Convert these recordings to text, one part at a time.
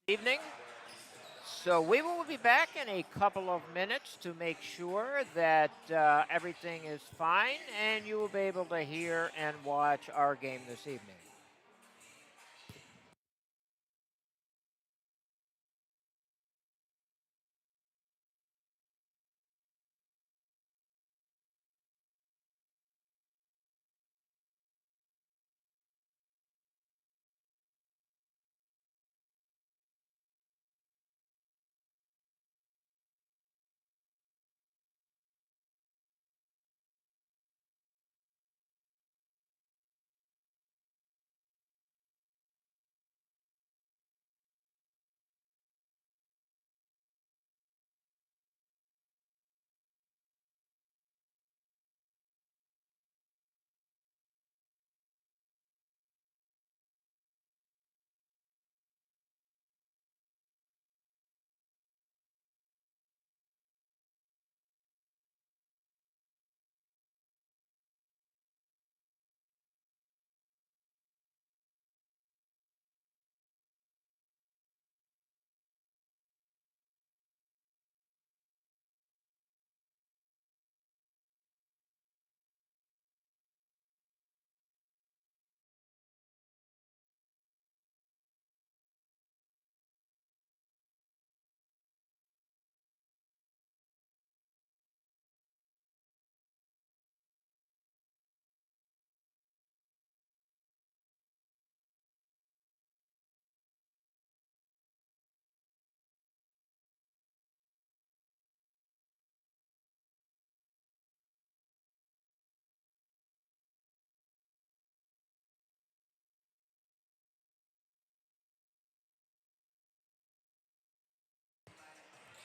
Evening. So we will be back in a couple of minutes to make sure that everything is fine and you will be able to hear and watch our game this evening.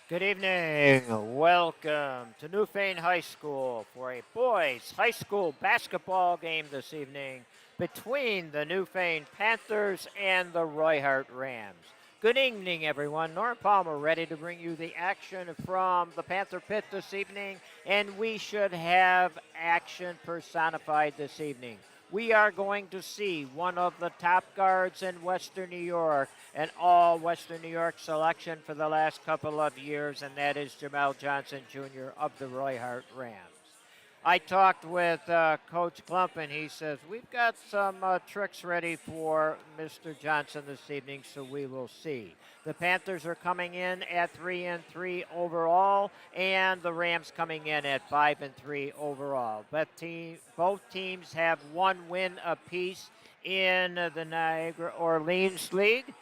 Good evening. Welcome to Newfane High School for a boys' high school basketball game this evening between the Newfane Panthers and the Roy-Hart Rams. Good evening, everyone. Norm Palmer ready to bring you the action from the Panther Pit this evening, and we should have action personified this evening. We are going to see one of the top guards in Western New York, an all Western New York selection for the last couple of years, and that is Jamel Johnson Jr. of the Roy-Hart Rams. I talked with Coach Klump, and he says, we've got some tricks ready for Mr. Johnson this evening, so we will see. The Panthers are coming in at 3-3 overall, and the Rams coming in at 5-3 overall. Both teams have one win apiece in the Niagara Orleans League,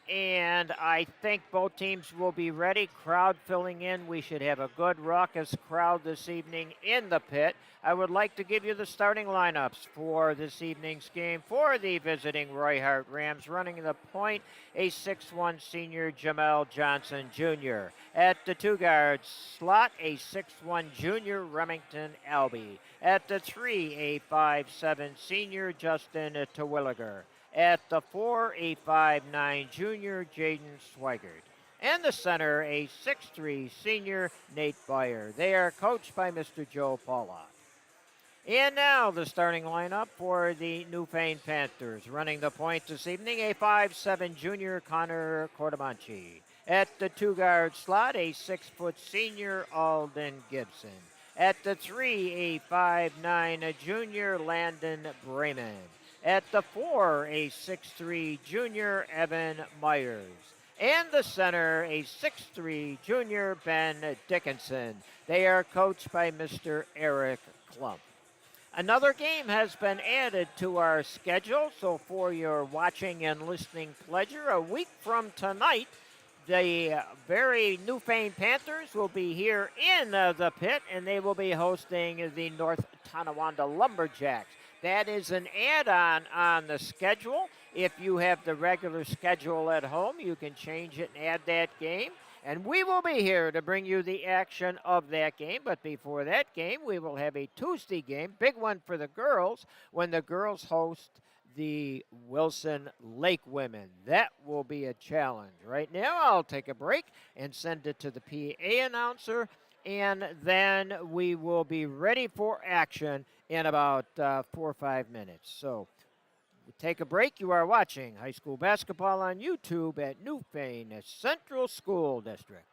and I think both teams will be ready. Crowd filling in. We should have a good, raucous crowd this evening in the pit. I would like to give you the starting lineups for this evening's game for the visiting Roy-Hart Rams. Running the point, a 6'1 senior Jamel Johnson Jr. At the two guards slot, a 6'1 junior Remington Albee. At the three, a 5'7 senior Justin Terwilliger. At the 4, a 5'9 junior, Jaden Swigert. And the center, a 6'3 senior, Nate Byer. They are coached by Mr. Joe Pollock. And now the starting lineup for the Newfane Panthers. Running the point this evening, a 5'7 junior, Connor Cordamanchi. At the two guard slot, a 6-foot senior, Alden Gibson. At the three, a 5'9 junior, Landon Bremen. At the four, a 6'3 junior, Evan Myers. And the center, a 6'3 junior, Ben Dickinson. They are coached by Mr. Eric Klump. Another game has been added to our schedule, so for your watching and listening pleasure, a week from tonight, the very Newfane Panthers will be here in the pit, and they will be hosting the North Tonawanda Lumberjacks. That is an add-on the schedule. If you have the regular schedule at home, you can change it and add that game. And we will be here to bring you the action of that game. But before that game, we will have a Tuesday game, big one for the girls, when the girls host the Wilson Lake women. That will be a challenge. Right now, I'll take a break and send it to the PA announcer, and then we will be ready for action in about 4 or 5 minutes. So Take a break. You are watching high school basketball on YouTube at Newfane Central School District.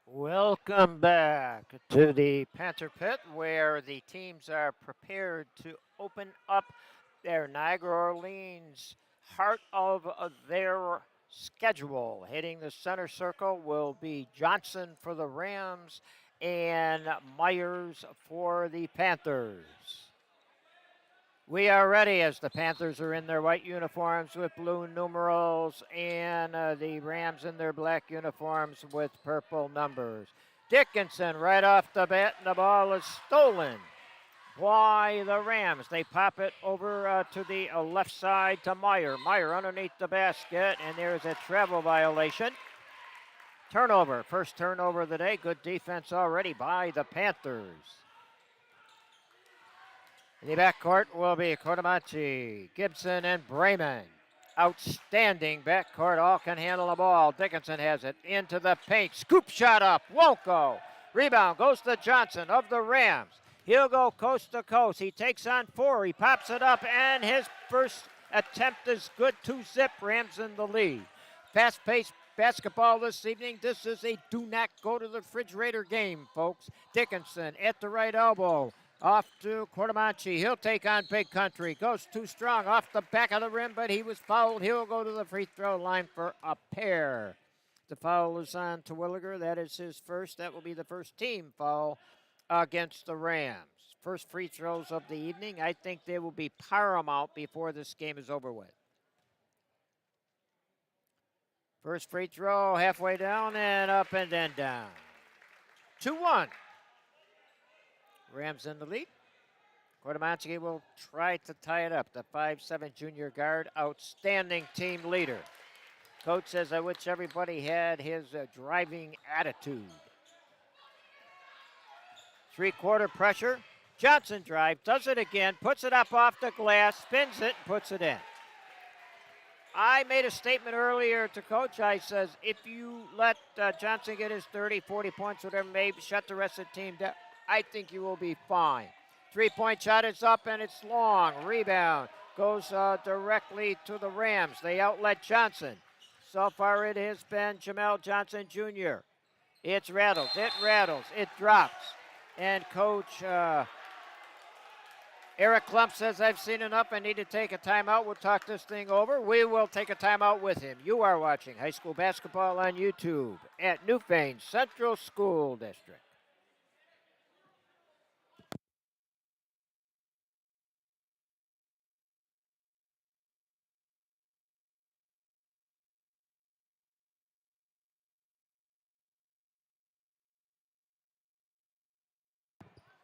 Welcome back to the Panther Pit, where the teams are prepared to open up their Niagara Orleans heart of their schedule. Hitting the center circle will be Johnson for the Rams and Myers for the Panthers. We are ready as the Panthers are in their white uniforms with blue numerals and the Rams in their black uniforms with purple numbers. Dickinson right off the bat, and the ball is stolen by the Rams. They pop it over to the left side to Meyer. Meyer underneath the basket, and there's a travel violation. Turnover, first turnover of the day. Good defense already by the Panthers. In the backcourt will be Cordomanci, Gibson, and Bremen. Outstanding backcourt, all can handle the ball. Dickinson has it into the paint. Scoop shot up, won't go. Rebound goes to Johnson of the Rams. He'll go coast to coast. He takes on 4. He pops it up, and his first attempt is good. 2-zip, Rams in the lead. Fast-paced basketball this evening. This is a do not go to the refrigerator game, folks. Dickinson at the right elbow. Off to Cordomanci. He'll take on Big Country. Goes too strong off the back of the rim, but he was fouled. He'll go to the free throw line for a pair. The foul is on to Williger. That is his first. That will be the first team foul against the Rams. First free throws of the evening. I think they will be paramount before this game is over with. First free throw, halfway down and up and then down. 2-1. Rams in the lead. Cordomanci will try to tie it up. The 5'7" junior guard, outstanding team leader. Coach says, I wish everybody had his driving attitude. Three-quarter pressure. Johnson drive, does it again, puts it up off the glass, spins it, and puts it in. I made a statement earlier to Coach. I says, if you let Johnson get his 30, 40 points, whatever, maybe shut the rest of the team down, I think you will be fine. Three-point shot is up, and it's long. Rebound goes directly to the Rams. They outlet Johnson. So far it has been Jamel Johnson Jr. It rattles, it drops. And Coach Eric Klump says, I've seen enough. I need to take a timeout. We'll talk this thing over. We will take a timeout with him. You are watching high school basketball on YouTube at Newfane Central School District.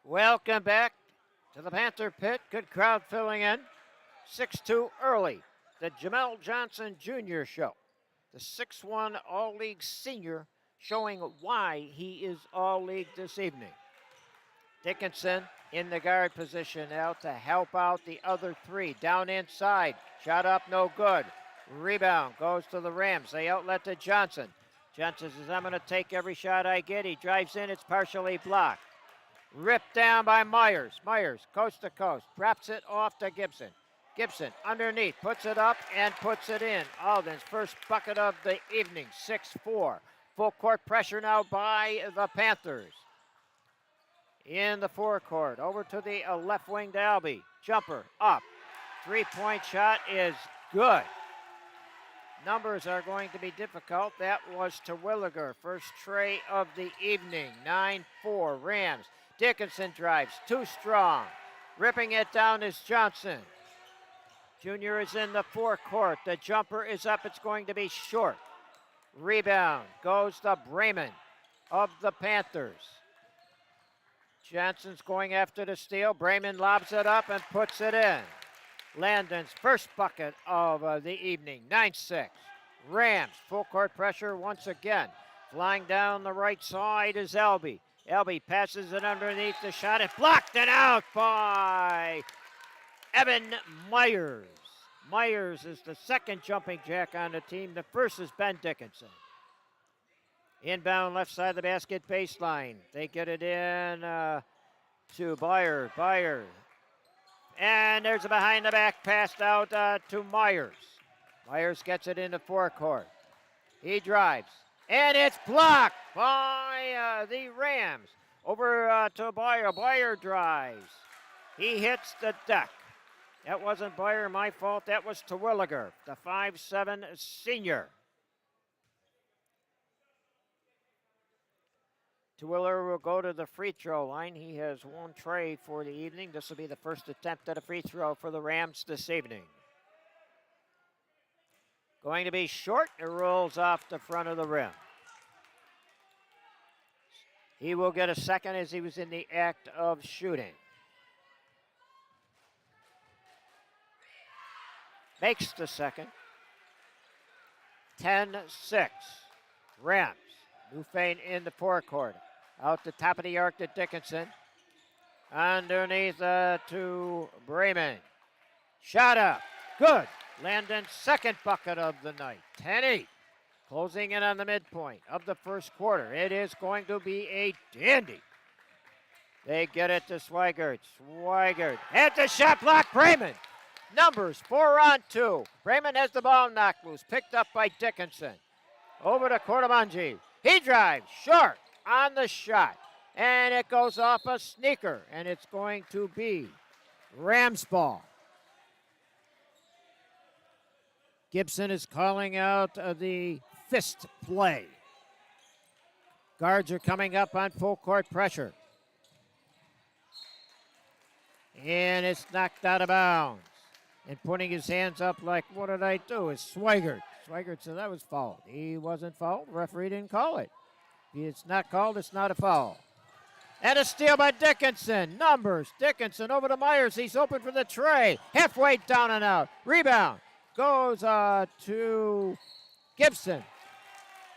Welcome back to the Panther Pit. Good crowd filling in. 6-2 early. The Jamel Johnson Jr. Show. The 6'1" All-League senior showing why he is All-League this evening. Dickinson in the guard position now to help out the other 3. Down inside. Shot up, no good. Rebound goes to the Rams. They outlet to Johnson. Johnson says, I'm going to take every shot I get. He drives in. It's partially blocked. Ripped down by Myers. Myers, coast to coast, drops it off to Gibson. Gibson underneath, puts it up and puts it in. Alden's first bucket of the evening, 6-4. Full court pressure now by the Panthers. In the forecourt, over to the left wing to Albee. Jumper up. Three-point shot is good. Numbers are going to be difficult. That was to Williger. First tray of the evening, 9-4 Rams. Dickinson drives, too strong. Ripping it down is Johnson. Junior is in the forecourt. The jumper is up. It's going to be short. Rebound goes to Bremen of the Panthers. Johnson's going after the steal. Bremen lobs it up and puts it in. Landon's first bucket of the evening, 9-6. Rams, full court pressure once again. Flying down the right side is Albee. Albee passes it underneath the shot and blocked it out by Evan Myers. Myers is the second jumping jack on the team. The first is Ben Dickinson. Inbound left side of the basket baseline. They get it in to Byer. Byer. And there's a behind the back pass out to Myers. Myers gets it into forecourt. He drives. And it's blocked by the Rams. Over to Byer. Byer drives. He hits the deck. That wasn't Byer, my fault. That was Terwilliger, the 5'7" senior. Terwilliger will go to the free throw line. He has one tray for the evening. This will be the first attempt at a free throw for the Rams this evening. Going to be short. It rolls off the front of the rim. He will get a second as he was in the act of shooting. Makes the second. 10-6. Rams. Newfane in the forecourt. Out the top of the arc to Dickinson. Underneath to Bremen. Shot up. Good. Landon's second bucket of the night. 10-8. Closing in on the midpoint of the first quarter. It is going to be a dandy. They get it to Swigert. Swigert. At the shot block. Bremen. Numbers 4-on-2. Bremen has the ball knocked loose. Picked up by Dickinson. Over to Cordomanji. He drives short on the shot. And it goes off a sneaker. And it's going to be Rams ball. Gibson is calling out the fist play. Guards are coming up on full court pressure. And it's knocked out of bounds. And putting his hands up like, what did I do? Is Swigert. Swigert said that was fouled. He wasn't fouled. Referee didn't call it. If it's not called, it's not a foul. And a steal by Dickinson. Numbers. Dickinson over to Myers. He's open for the tray. Halfway down and out. Rebound. Goes to Gibson.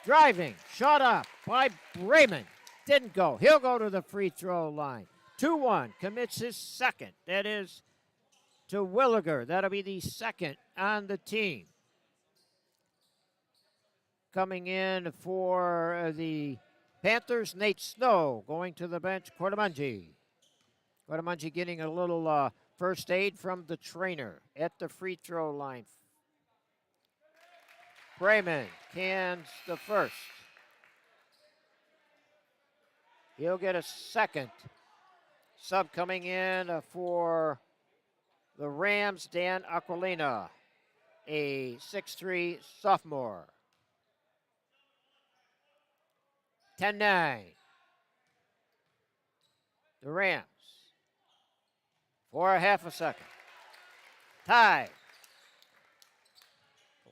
Driving. Shot up by Bremen. Didn't go. He'll go to the free throw line. 2-1. Commits his second. That is to Williger. That'll be the second on the team. Coming in for the Panthers, Nate Snow. Going to the bench, Cordomanji. Cordomanji getting a little first aid from the trainer at the free throw line. Bremen cans the first. He'll get a second. Sub coming in for the Rams, Dan Aquilina, a 6'3" sophomore. 10-9. The Rams. For a half a second. Tie.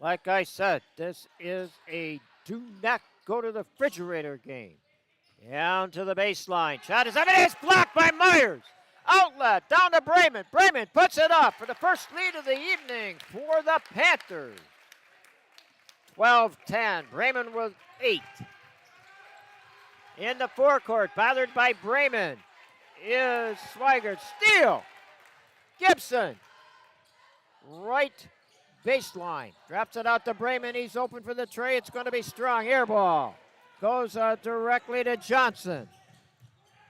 Like I said, this is a do not go to the refrigerator game. Down to the baseline. Shot is up. It is blocked by Myers. Outlet down to Bremen. Bremen puts it up for the first lead of the evening for the Panthers. 12-10. Bremen with 8. In the forecourt, bothered by Bremen, is Swigert. Steal. Gibson. Right baseline. Drops it out to Bremen. He's open for the tray. It's going to be strong. Air ball. Goes directly to Johnson.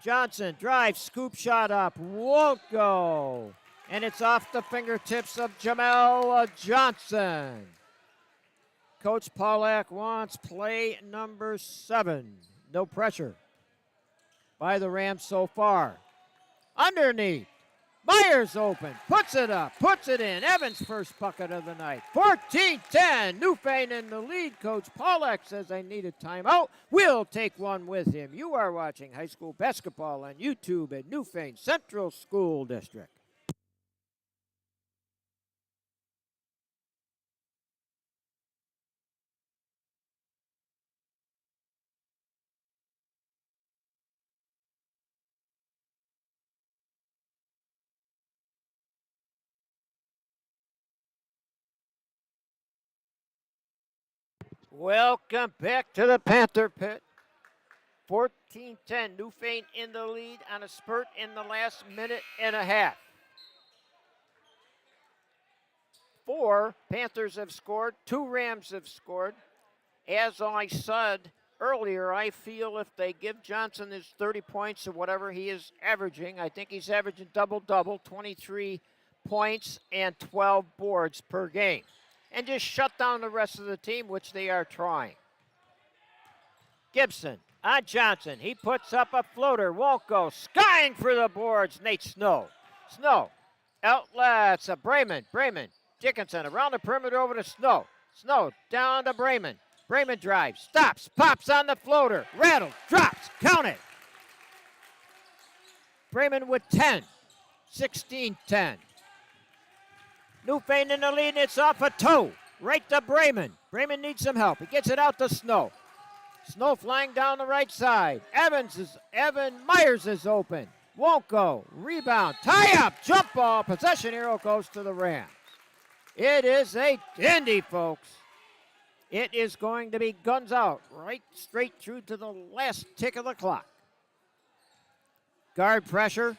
Johnson drives, scoop shot up. Won't go. And it's off the fingertips of Jamel Johnson. Coach Pollack wants play number 7. No pressure by the Rams so far. Underneath. Myers open. Puts it up. Puts it in. Evans' first bucket of the night. 14-10. Newfane in the lead. Coach Pollack says I need a timeout. We'll take one with him. You are watching high school basketball on YouTube at Newfane Central School District. Welcome back to the Panther Pit. 14-10. Newfane in the lead on a spurt in the last minute and a half. 4 Panthers have scored. 2 Rams have scored. As I said earlier, I feel if they give Johnson his 30 points or whatever he is averaging, I think he's averaging double-double, 23 points and 12 boards per game. And just shut down the rest of the team, which they are trying. Gibson on Johnson. He puts up a floater. Won't go. Skying for the boards. Nate Snow. Snow. Outlets. Bremen. Dickinson around the perimeter over to Snow. Snow down to Bremen. Bremen drives. Stops. Pops on the floater. Rattles. Drops. Count it. Bremen with 10. 16-10. Newfane in the lead. It's off a toe. Right to Bremen. Bremen needs some help. He gets it out to Snow. Snow flying down the right side. Myers is open. Won't go. Rebound. Tie up. Jump ball. Possession arrow goes to the Rams. It is a dandy, folks. It is going to be guns out. Right straight through to the last tick of the clock. Guard pressure.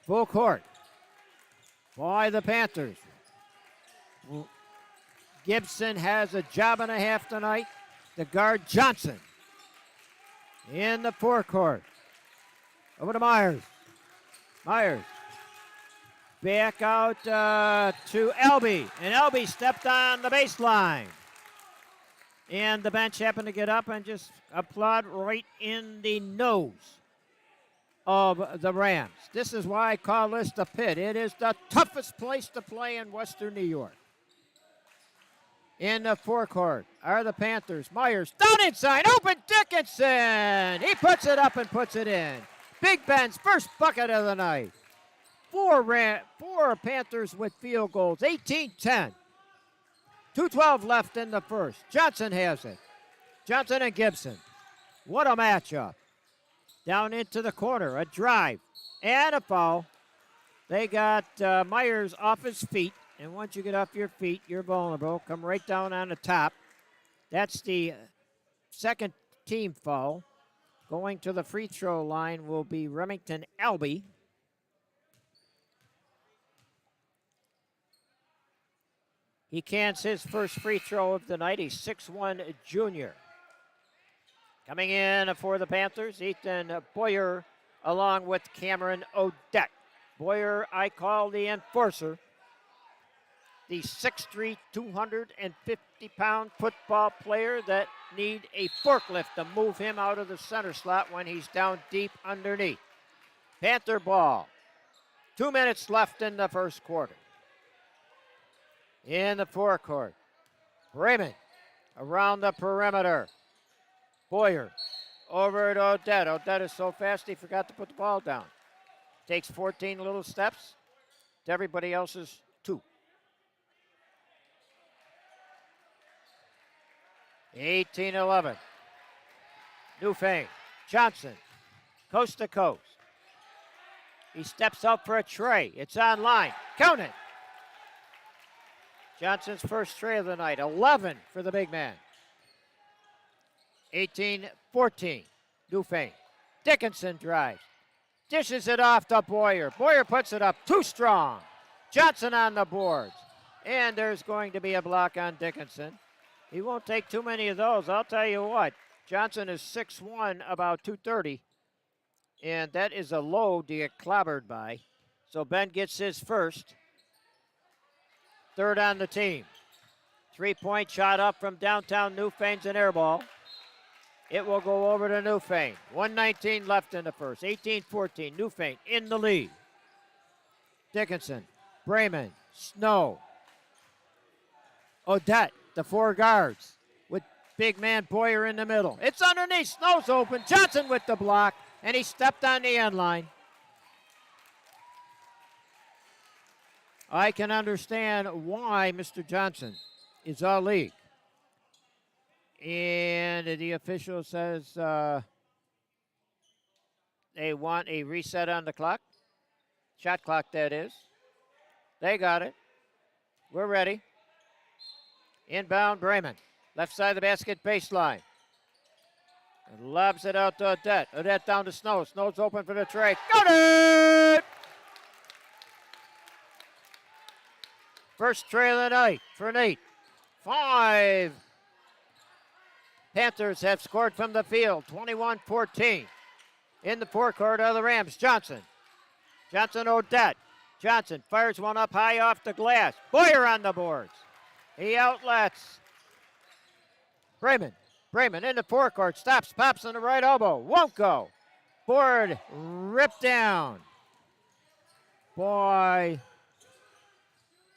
Full court. By the Panthers. Gibson has a job and a half tonight. The guard Johnson in the forecourt. Over to Myers. Back out to Elby. And Elby stepped on the baseline. And the bench happened to get up and just applaud right in the nose of the Rams. This is why I call this the pit. It is the toughest place to play in Western New York. In the forecourt are the Panthers. Myers down inside. Open Dickinson. He puts it up and puts it in. Big Ben's first bucket of the night. Four Panthers with field goals. 18-10. 2:12 left in the first. Johnson has it. Johnson and Gibson. What a matchup. Down into the corner. A drive and a foul. They got Myers off his feet. And once you get off your feet, you're vulnerable. Come right down on the top. That's the second team foul. Going to the free throw line will be Remington Elby. He cans his first free throw of the night. He's 6'1" junior. Coming in for the Panthers, Ethan Boyer along with Cameron Odette. Boyer, I call the enforcer. The 6'3", 250-pound football player that need a forklift to move him out of the center slot when he's down deep underneath. Panther ball. 2 minutes left in the first quarter. In the forecourt, Bremen around the perimeter. Boyer over to Odette. Odette is so fast he forgot to put the ball down. Takes 14 little steps to everybody else's 2. 18-11. Newfane. Johnson. Coast to coast. He steps up for a tray. It's on line. Count it. Johnson's first tray of the night. 11 for the big man. 18-14. Newfane. Dickinson drives. Dishes it off to Boyer. Boyer puts it up. Too strong. Johnson on the boards. And there's going to be a block on Dickinson. He won't take too many of those. I'll tell you what. Johnson is 6'1", about 230. And that is a load to get clobbered by. So Ben gets his first. Third on the team. 3-point shot up from downtown Newfane's an air ball. It will go over to Newfane. 1:19 left in the first. 18-14. Newfane in the lead. Dickinson. Bremen. Snow. Odette. The 4 guards with big man Boyer in the middle. It's underneath. Snow's open. Johnson with the block. And he stepped on the end line. I can understand why Mr. Johnson is all league. And the official says they want a reset on the clock. Shot clock, that is. They got it. We're ready. Inbound Bremen. Left side of the basket baseline. And lobs it out to Odette. Odette down to Snow. Snow's open for the tray. Got it! First tray of the night for Nate. 5. Panthers have scored from the field. 21-14. In the forecourt of the Rams. Johnson. Odette. Johnson fires one up high off the glass. Boyer on the boards. He outlets. Bremen Bremen in the forecourt. Stops, pops on the right elbow. Won't go. Board ripped down by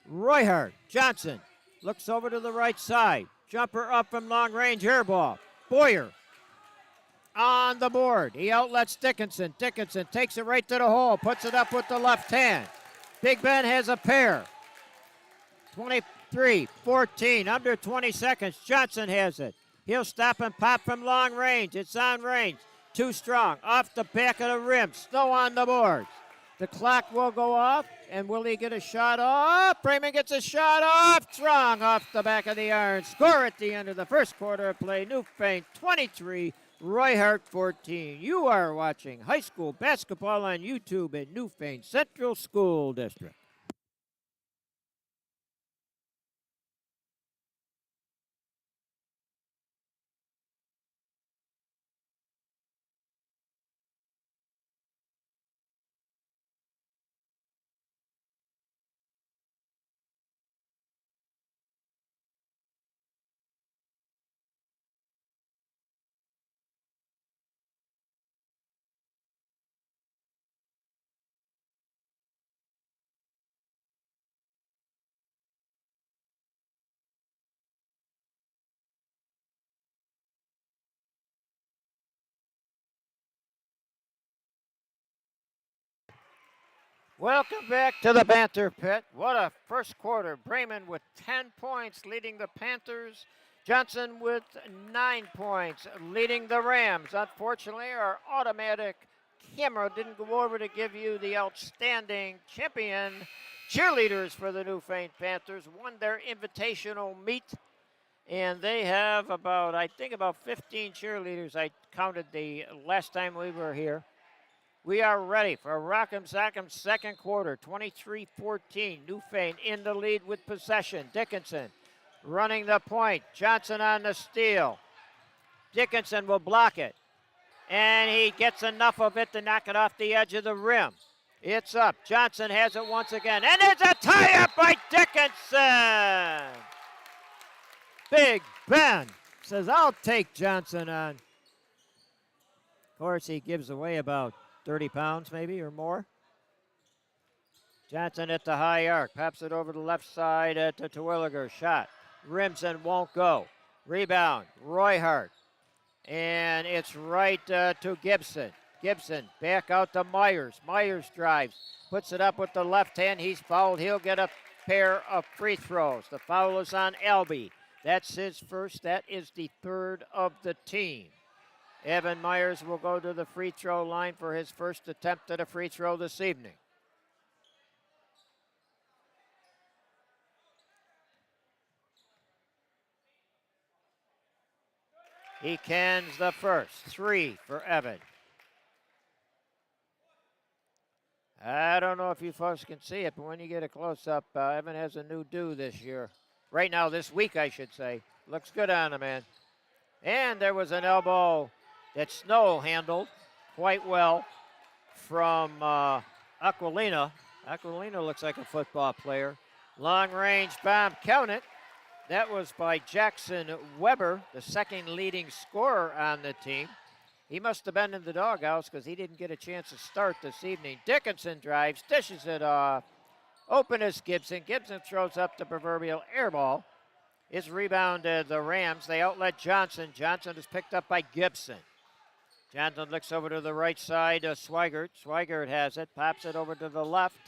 Roy-Hart. Johnson looks over to the right side. Jumper up from long range, air ball. Boyer on the board. He outlets Dickinson. Dickinson takes it right to the hole, puts it up with the left hand. Big Ben has a pair. 23-14, under 20 seconds. Johnson has it. He'll stop and pop from long range. It's on range. Too strong. Off the back of the rim. Snow on the boards. The clock will go off, and will he get a shot off? Bremen gets a shot off. Strong off the back of the iron. Score at the end of the first quarter of play. Newfane 23, Roy-Hart 14. You are watching high school basketball on YouTube in Newfane Central School District. Welcome back to the Panther Pit. What a first quarter. Bremen with 10 points leading the Panthers. Johnson with 9 points leading the Rams. Unfortunately, our automatic camera didn't go over to give you the outstanding champion cheerleaders for the Newfane Panthers. Won their invitational meet, and they have about 15 cheerleaders. I counted the last time we were here. We are ready for a Rock'em Sock'em second quarter, 23-14. Newfane in the lead with possession. Dickinson running the point. Johnson on the steal. Dickinson will block it. And he gets enough of it to knock it off the edge of the rim. It's up. Johnson has it once again. And there's a tie-up by Dickinson. Big Ben says, I'll take Johnson on. Of course, he gives away about 30 pounds maybe or more. Johnson at the high arc. Pops it over the left side to Terwilliger. Shot. Rims and won't go. Rebound. Roy-Hart. And it's right to Gibson. Gibson back out to Myers. Myers drives. Puts it up with the left hand. He's fouled. He'll get a pair of free throws. The foul is on Albee. That's his first. That is the third of the team. Evan Myers will go to the free throw line for his first attempt at a free throw this evening. He cans the first. 3 for Evan. I don't know if you folks can see it, but when you get a close-up, Evan has a new do this year. Right now, this week, I should say. Looks good on him, man. And there was an elbow that Snow handled quite well from Aquilina. Aquilina looks like a football player. Long range bomb, count it. That was by Jackson Weber, the second leading scorer on the team. He must have been in the doghouse because he didn't get a chance to start this evening. Dickinson drives, dishes it off. Open is Gibson. Gibson throws up the proverbial air ball. It's rebounded the Rams. They outlet Johnson. Johnson is picked up by Gibson. Johnson looks over to the right side to Swigert. Swigert has it. Pops it over to the left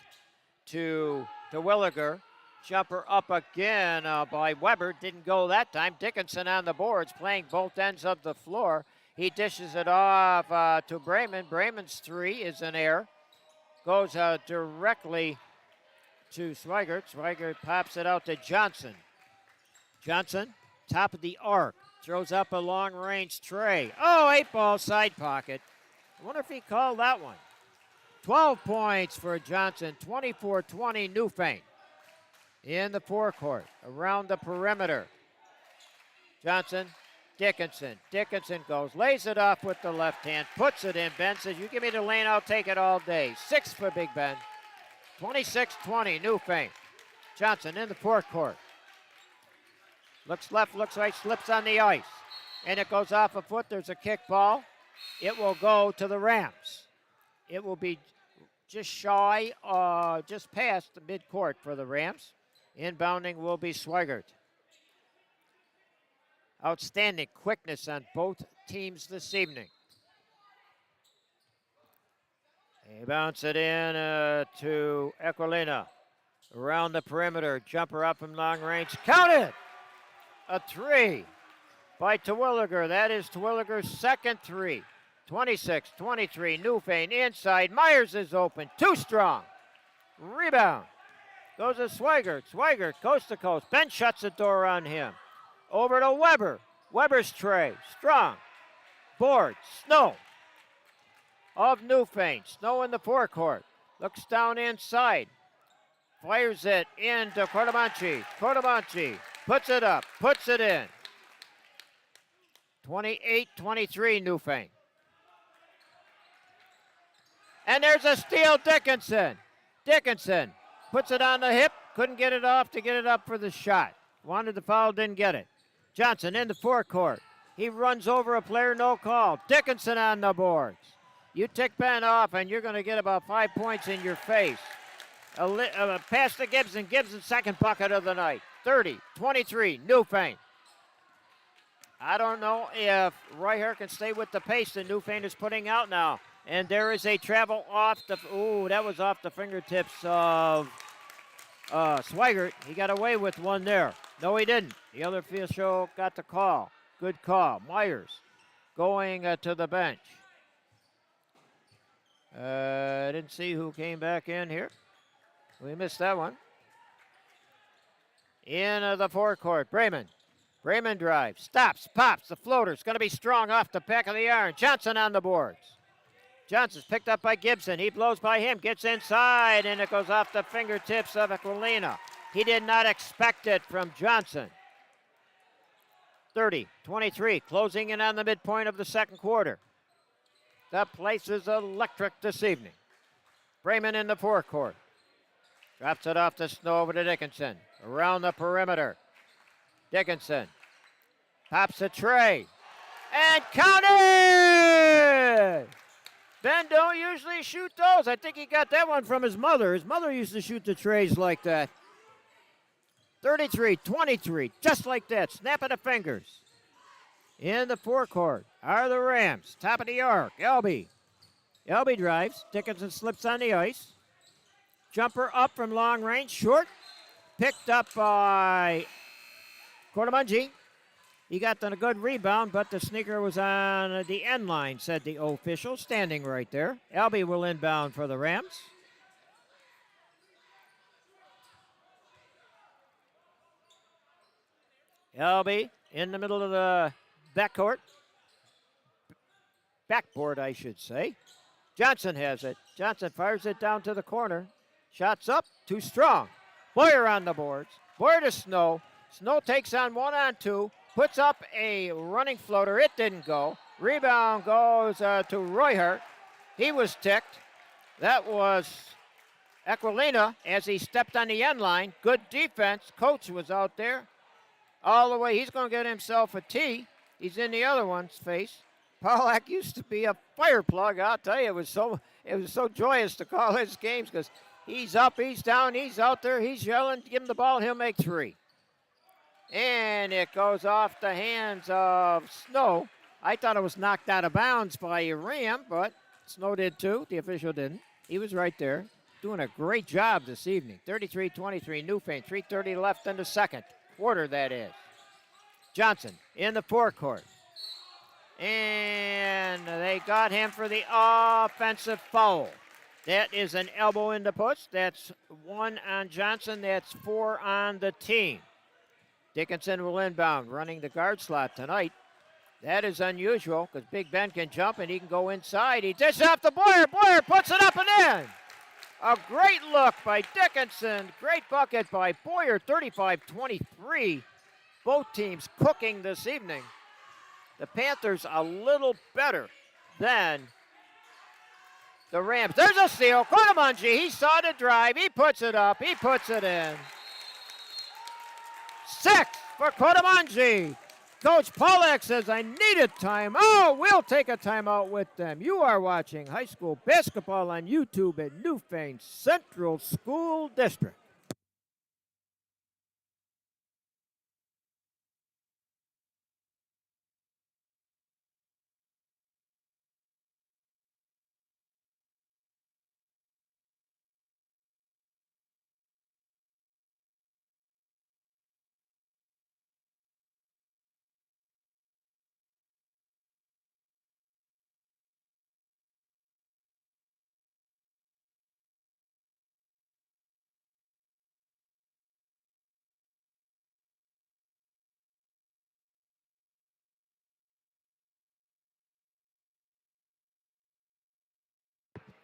to Williger. Jumper up again by Weber. Didn't go that time. Dickinson on the boards, playing both ends of the floor. He dishes it off to Bremen. Bremen's three is an air. Goes directly to Swigert. Swigert pops it out to Johnson. Johnson, top of the arc. Throws up a long-range tray. Oh, 8-ball side pocket. I wonder if he called that one. 12 points for Johnson. 24-20 Newfane. In the forecourt, around the perimeter. Johnson, Dickinson. Dickinson goes, lays it off with the left hand, puts it in. Ben says, you give me the lane, I'll take it all day. 6 for Big Ben. 26-20 Newfane. Johnson in the forecourt. Looks left, looks right, slips on the ice. and it goes off a foot. There's a kick ball. It will go to the Rams. It will be just shy, just past the midcourt for the Rams. Inbounding will be Swigert. Outstanding quickness on both teams this evening. They bounce it in to Aquilina. Around the perimeter, jumper up from long range. Count it! A three by Terwilliger. That is Terwilliger's second three. 26-23, Newfane inside. Myers is open, too strong. Rebound. Goes to Swigert. Swigert coast to coast. Ben shuts the door on him. Over to Weber. Weber's tray. Strong. Board. Snow. Of Newfane. Snow in the forecourt. Looks down inside. Fires it into Cordomanchi. Cordomanchi puts it up. Puts it in. 28-23 Newfane. And there's a steal, Dickinson. Dickinson puts it on the hip. Couldn't get it off to get it up for the shot. Wanted the foul, didn't get it. Johnson in the forecourt. He runs over a player, no call. Dickinson on the boards. You tick Ben off, and you're going to get about 5 points in your face. A pass to Gibson. Gibson's second bucket of the night. 30-23, Newfane. I don't know if Roy-Hart can stay with the pace that Newfane is putting out now. And there is a travel off the, that was off the fingertips of Swigert. He got away with one there. No, he didn't. The other official got the call. Good call. Myers going to the bench. I didn't see who came back in here. We missed that one. In the forecourt, Bremen. Bremen drives, stops, pops. The floater's going to be strong off the back of the iron. Johnson on the boards. Johnson's picked up by Gibson. He blows by him, gets inside, and it goes off the fingertips of Aquilina. He did not expect it from Johnson. 30-23, closing in on the midpoint of the second quarter. The place is electric this evening. Bremen in the forecourt. Drops it off the Snow over to Dickinson. Around the perimeter. Dickinson pops a tray. And counted! Ben don't usually shoot those. I think he got that one from his mother. His mother used to shoot the trays like that. 33-23, just like that. Snap of the fingers. In the forecourt are the Rams. Top of the arc, Elby. Elby drives. Dickinson slips on the ice. Jumper up from long range, short. Picked up by Cordomanchi. He got a good rebound, but the sneaker was on the end line, said the official, standing right there. Elby will inbound for the Rams. Elby in the middle of the backcourt. Backboard, I should say. Johnson has it. Johnson fires it down to the corner. Shots up, too strong. Boyer on the boards. Boyer to Snow. Snow takes on 1-on-2. Puts up a running floater. It didn't go. Rebound goes to Roy-Hart. He was ticked. That was Aquilina as he stepped on the end line. Good defense. Coach was out there. All the way. He's going to get himself a tee. He's in the other one's face. Pollack used to be a fire plug. I'll tell you, it was so joyous to call his games because he's up, he's down, he's out there, he's yelling. Give him the ball, he'll make three. And it goes off the hands of Snow. I thought it was knocked out of bounds by a Ram, but Snow did too. The official didn't. He was right there. Doing a great job this evening. 33-23, Newfane. 3:30 left in the second quarter, that is. Johnson in the forecourt. And they got him for the offensive foul. That is an elbow in the push. That's 1 on Johnson. That's 4 on the team. Dickinson will inbound, running the guard slot tonight. That is unusual because Big Ben can jump and he can go inside. He dishes off the Boyer. Boyer puts it up and in. A great look by Dickinson. Great bucket by Boyer, 35-23. Both teams cooking this evening. The Panthers a little better than the Rams. There's a steal. Cordomanchi, he saw the drive. He puts it up. He puts it in. 6 for Cordomanchi. Coach Pollack says, I need a timeout. We'll take a timeout with them. You are watching high school basketball on YouTube at Newfane Central School District.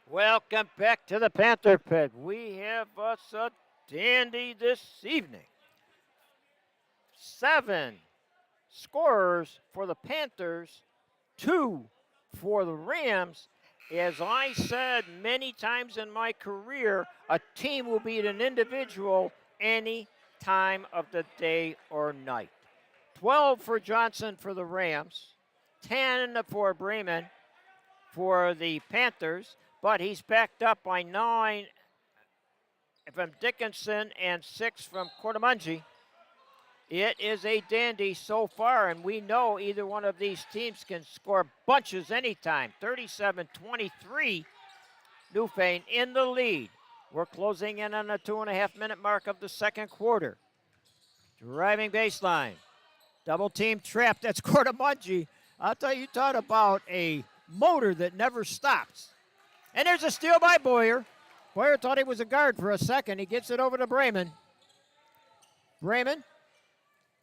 Welcome back to the Panther Pit. We have us a dandy this evening. 7 scorers for the Panthers, 2 for the Rams. As I said many times in my career, a team will beat an individual any time of the day or night. 12 for Johnson for the Rams, 10 for Bremen for the Panthers, but he's backed up by 9 from Dickinson and 6 from Cordamungi. It is a dandy so far, and we know either one of these teams can score bunches anytime. 37-23, Newfane in the lead. We're closing in on the 2.5-minute mark of the second quarter. Driving baseline. Double team trap. That's Cordamungi. I'll tell you, talk about a motor that never stops. And there's a steal by Boyer. Boyer thought he was a guard for a second. He gets it over to Bremen. Bremen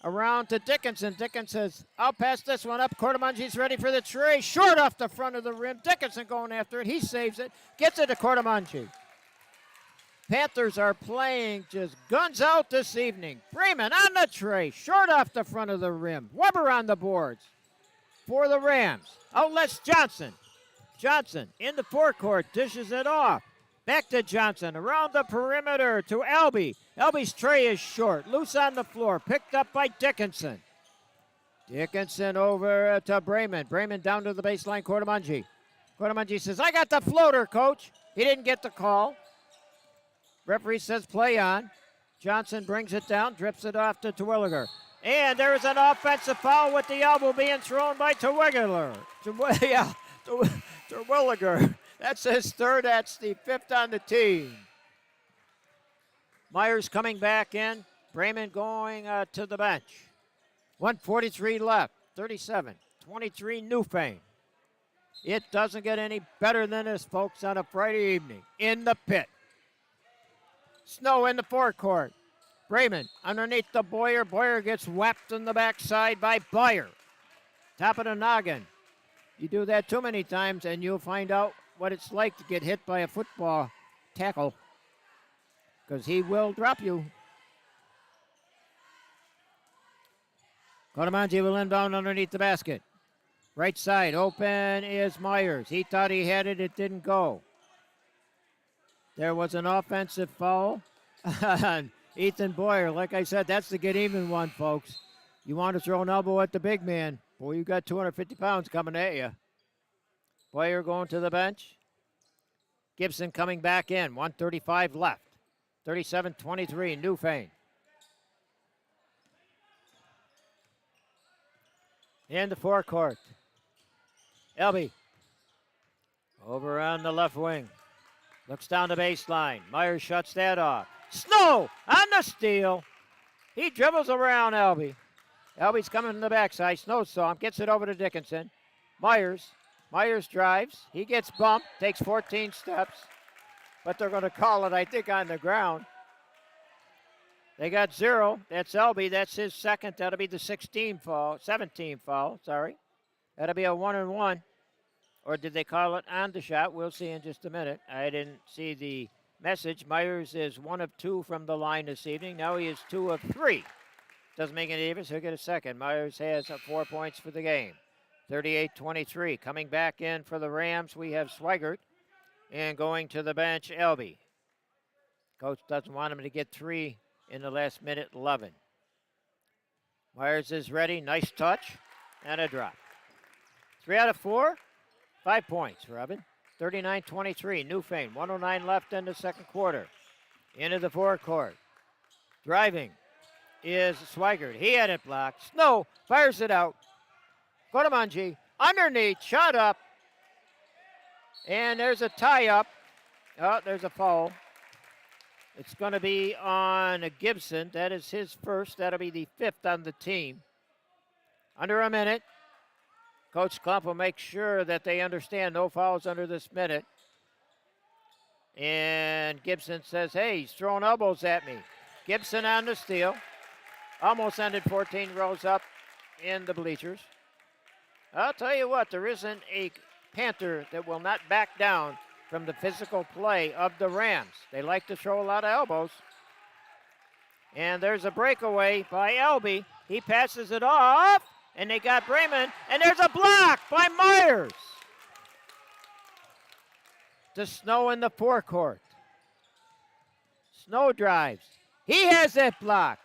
around to Dickinson. Dickinson says, I'll pass this one up. Cordamungi's ready for the tray. Short off the front of the rim. Dickinson going after it. He saves it. Gets it to Cordamungi. Panthers are playing just guns out this evening. Bremen on the tray. Short off the front of the rim. Weber on the boards for the Rams. Outlets Johnson. Johnson in the forecourt. Dishes it off. Back to Johnson, around the perimeter to Albee. Albee's tray is short, loose on the floor, picked up by Dickinson. Dickinson over to Bremen. Bremen down to the baseline, Cordamungi. Cordamungi says, I got the floater, coach. He didn't get the call. Referee says play on. Johnson brings it down, drips it off to Terwilliger. And there's an offensive foul with the elbow being thrown by Terwilliger. Terwilliger. That's his third. That's the 5th on the team. Myers coming back in. Bremen going to the bench. 1:43 left. 37-23 Newfane. It doesn't get any better than this, folks, on a Friday evening. In the pit. Snow in the forecourt. Bremen underneath the Boyer. Boyer gets whapped in the backside by Byer. Top of the noggin. You do that too many times and you'll find out what it's like to get hit by a football tackle, because he will drop you. Cordamungi will inbound underneath the basket. Right side, open is Myers. He thought he had it, it didn't go. There was an offensive foul on Ethan Boyer. Like I said, that's the get even one, folks. You want to throw an elbow at the big man. Boy, you got 250 pounds coming at you. Boyer going to the bench. Gibson coming back in. 1:35 left. 37-23, Newfane. In the forecourt. Albee. Over on the left wing. Looks down the baseline. Myers shuts that off. Snow on the steal. He dribbles around Albee. Albee's coming from the backside. Snow saw him. Gets it over to Dickinson. Myers drives. He gets bumped. Takes 14 steps. But they're going to call it, I think, on the ground. They got 0. That's Albee. That's his second. That'll be the 17 foul. That'll be a 1-and-1. Or did they call it on the shot? We'll see in just a minute. I didn't see the message. Myers is 1 of 2 from the line this evening. Now he is 2 of 3. Doesn't make any difference. He'll get a second. Myers has 4 points for the game. 38-23. Coming back in for the Rams, we have Swigert. And going to the bench, Albee. Coach doesn't want him to get 3 in the last minute 11. Myers is ready. Nice touch and a drop. 3 out of 4. 5 points, Robin. 39-23. Newfane. 109 left in the second quarter. Into the forecourt. Driving is Swigert. He had it blocked. Snow fires it out. Gotamanji underneath. Shot up. And there's a tie up. Oh, there's a foul. It's going to be on Gibson. That is his first. That'll be the 5th on the team. Under a minute. Coach Klump will make sure that they understand no fouls under this minute. And Gibson says, hey, he's throwing elbows at me. Gibson on the steal. Almost ended 14 rows up in the bleachers. I'll tell you what, there isn't a Panther that will not back down from the physical play of the Rams. They like to throw a lot of elbows. And there's a breakaway by Elby. He passes it off, and they got Bremen, and there's a block by Myers. To Snow in the forecourt. Snow drives. He has it blocked.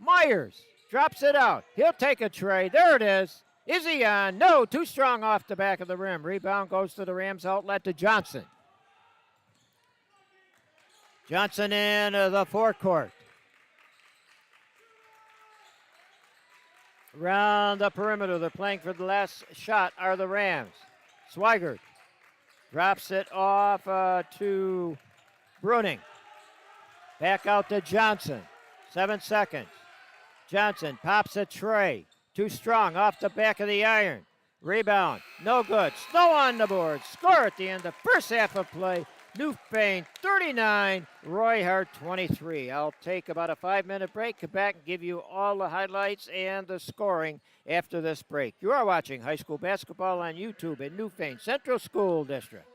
Myers drops it out. He'll take a tray. There it is. Is he on? No, too strong off the back of the rim. Rebound goes to the Rams outlet to Johnson. Johnson in the forecourt. Around the perimeter, they're playing for the last shot are the Rams. Swigert drops it off to Bruning. Back out to Johnson. 7 seconds. Johnson pops a tray. Too strong off the back of the iron. Rebound. No good. Snow on the board. Score at the end of the first half of play. Newfane 39, Roy-Hart 23. I'll take about a 5-minute break, come back and give you all the highlights and the scoring after this break. You are watching high school basketball on YouTube in Newfane Central School District.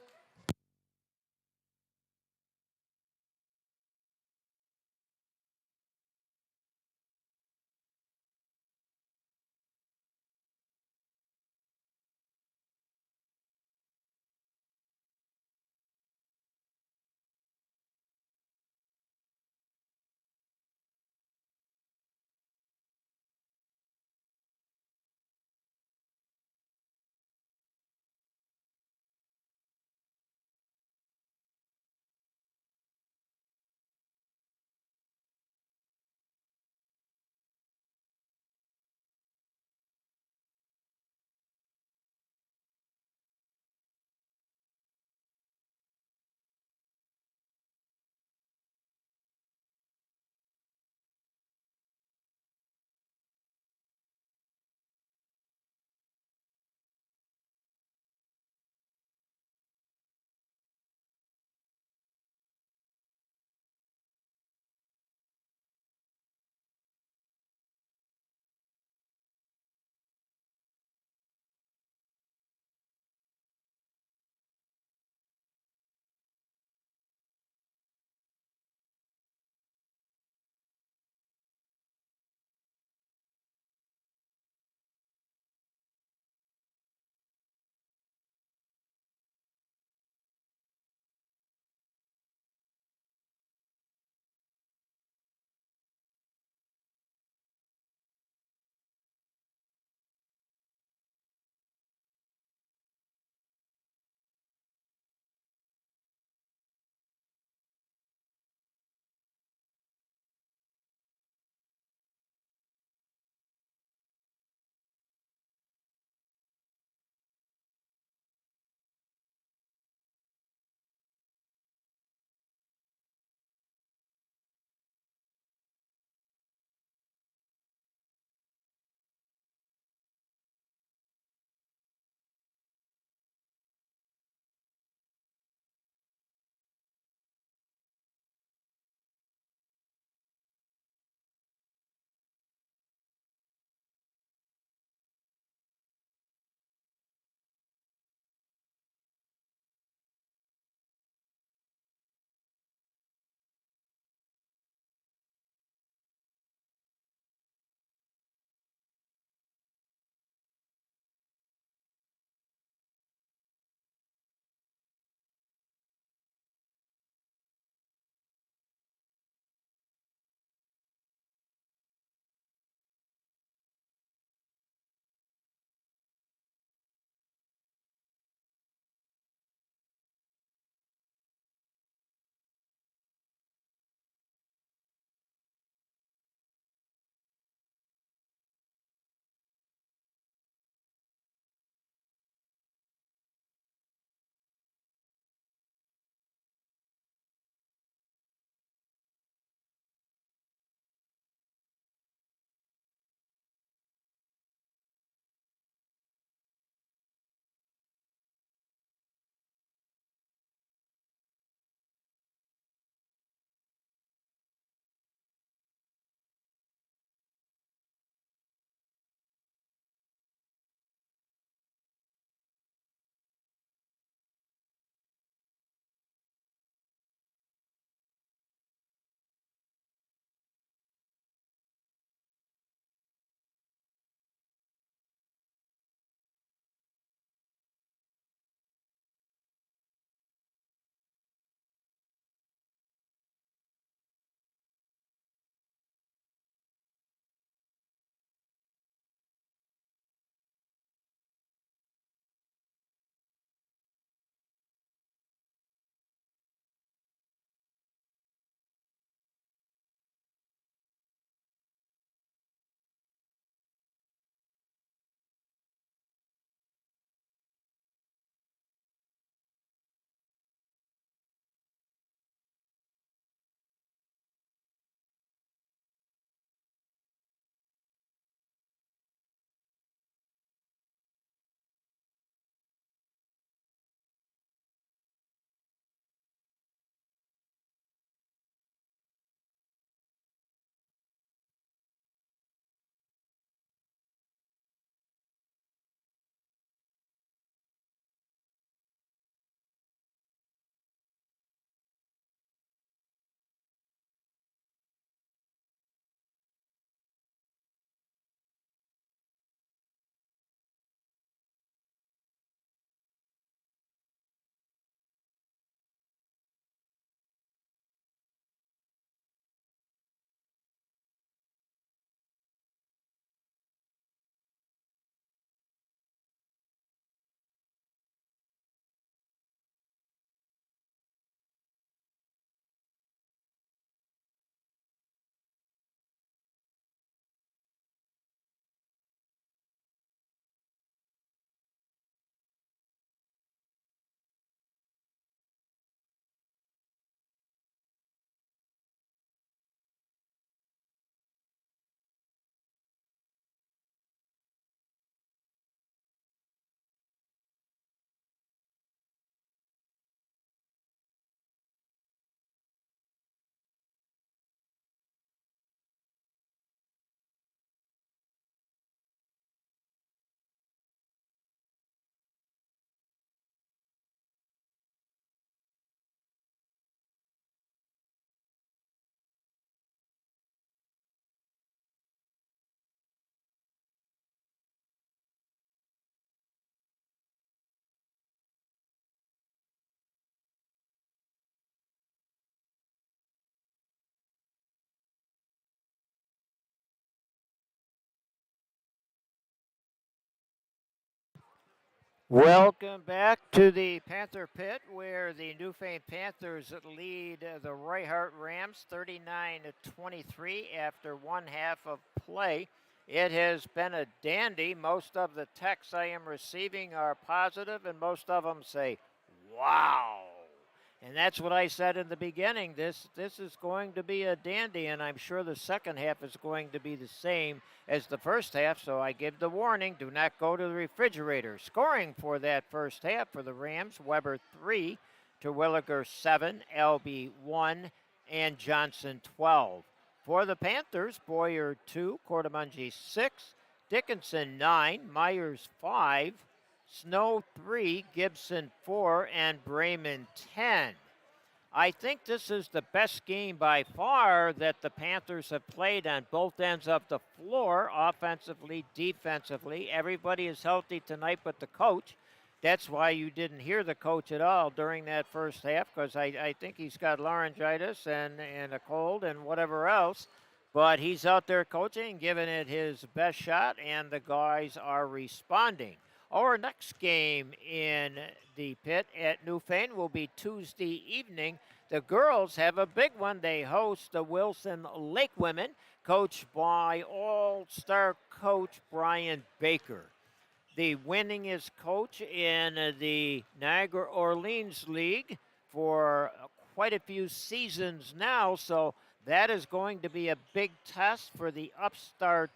Welcome back to the Panther Pit, where the Newfane Panthers lead the Roy-Hart Rams 39-23 after one half of play. It has been a dandy. Most of the texts I am receiving are positive, and most of them say, wow. And that's what I said in the beginning. This is going to be a dandy, and I'm sure the second half is going to be the same as the first half. So I give the warning, do not go to the refrigerator. Scoring for that first half for the Rams, Weber 3, Terwilliger 7, LB 1, and Johnson 12. For the Panthers, Boyer 2, Cordamungi 6, Dickinson 9, Myers 5, Snow 3, Gibson 4, and Brayman 10. I think this is the best game by far that the Panthers have played on both ends of the floor, offensively, defensively. Everybody is healthy tonight but the coach. That's why you didn't hear the coach at all during that first half, because I think he's got laryngitis and a cold and whatever else. But he's out there coaching, giving it his best shot, and the guys are responding. Our next game in the pit at Newfane will be Tuesday evening. The girls have a big one. They host the Wilson Lake Women, coached by All-Star coach Brian Baker. The winningest coach in the Niagara Orleans League for quite a few seasons now, so that is going to be a big test for the upstart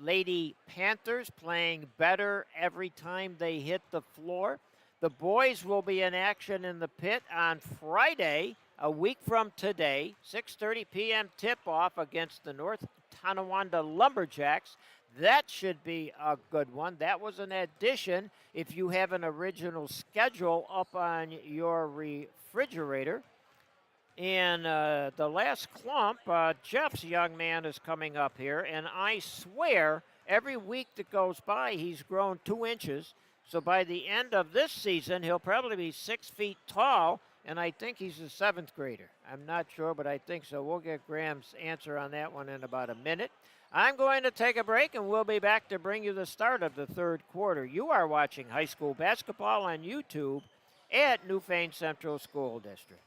Lady Panthers, playing better every time they hit the floor. The boys will be in action in the pit on Friday, a week from today, 6:30 p.m. tip-off against the North Tonawanda Lumberjacks. That should be a good one. That was an addition if you have an original schedule up on your refrigerator. And the last clump, Jeff's young man is coming up here, and I swear every week that goes by he's grown 2 inches. So by the end of this season, he'll probably be 6 feet tall, and I think he's a 7th grader. I'm not sure, but I think so. We'll get Graham's answer on that one in about a minute. I'm going to take a break, and we'll be back to bring you the start of the third quarter. You are watching high school basketball on YouTube at Newfane Central School District.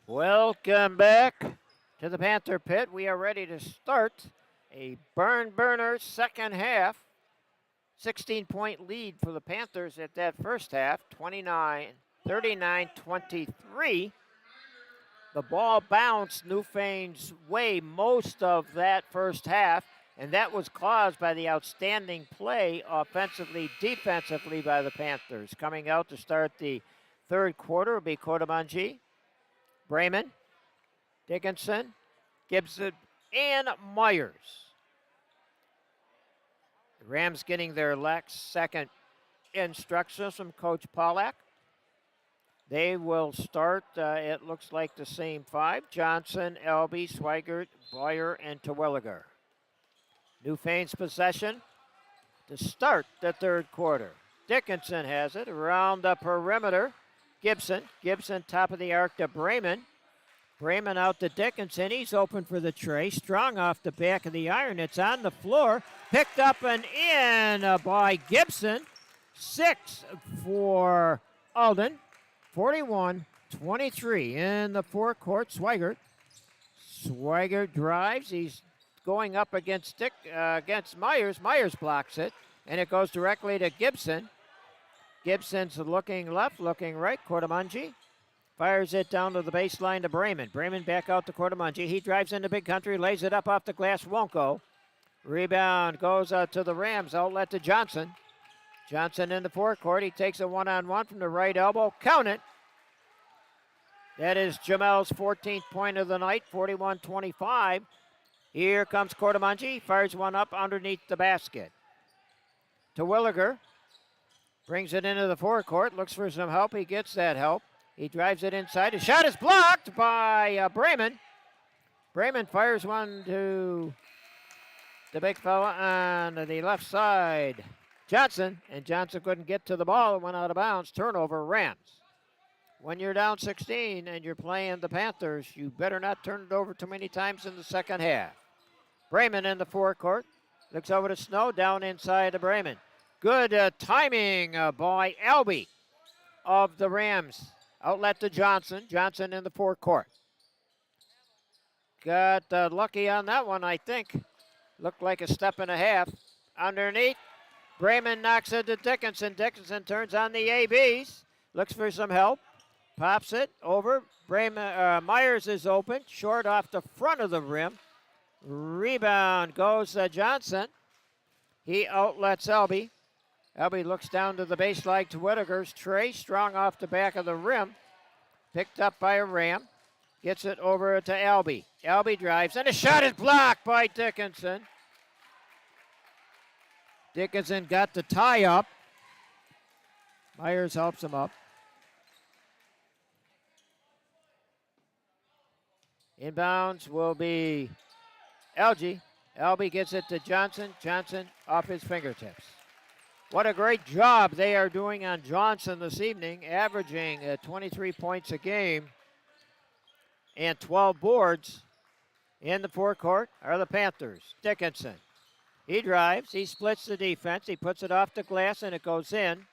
Welcome back to the Panther Pit. We are ready to start a burner second half. 16-point lead for the Panthers at that first half, 39-23. The ball bounced Newfane's way most of that first half, and that was caused by the outstanding play offensively, defensively by the Panthers. Coming out to start the third quarter will be Cordamungi, Brayman, Dickinson, Gibson, and Myers. The Rams getting their second instructions from Coach Pollack. They will start, it looks like the same 5. Johnson, Elby, Swigert, Boyer, and Terwilliger. Newfane's possession to start the third quarter. Dickinson has it around the perimeter. Gibson top of the arc to Brayman. Brayman out to Dickinson. He's open for the tray. Strong off the back of the iron. It's on the floor. Picked up and in by Gibson. 6 for Alden. 41-23 in the forecourt. Swigert drives. He's going up against Myers. Myers blocks it, and it goes directly to Gibson. Gibson's looking left, looking right. Cordamungi fires it down to the baseline to Brayman. Brayman back out to Cordamungi. He drives into big country, lays it up off the glass, won't go. Rebound goes out to the Rams, outlet to Johnson. Johnson in the forecourt. He takes a one-on-one from the right elbow. Count it. That is Jamel's 14th point of the night, 41-25. Here comes Cordamangi, fires one up underneath the basket. To Williger, brings it into the forecourt, looks for some help. He gets that help. He drives it inside. His shot is blocked by Bremen. Bremen fires one to the big fella on the left side, Johnson, and Johnson couldn't get to the ball. It went out of bounds. Turnover, Rams. When you're down 16 and you're playing the Panthers, you better not turn it over too many times in the second half. Bremen in the forecourt. Looks over to Snow, down inside to Bremen. Good timing by Albee of the Rams. Outlet to Johnson. Johnson in the forecourt. Got lucky on that one, I think. Looked like a step and a half. Underneath, Bremen knocks it to Dickinson. Dickinson turns on the ABs. Looks for some help. Pops it over. Myers is open. Short off the front of the rim. Rebound goes Johnson. He outlets Albee. Albee looks down to the baseline to Whittaker's tray. Strong off the back of the rim. Picked up by a Ram. Gets it over to Albee. Albee drives, and a shot is blocked by Dickinson. Dickinson got the tie up. Myers helps him up. Inbounds will be Algie. Albee gets it to Johnson. Johnson off his fingertips. What a great job they are doing on Johnson this evening, averaging 23 points a game and 12 boards. In the forecourt are the Panthers. Dickinson. He drives. He splits the defense. He puts it off the glass, and it goes in.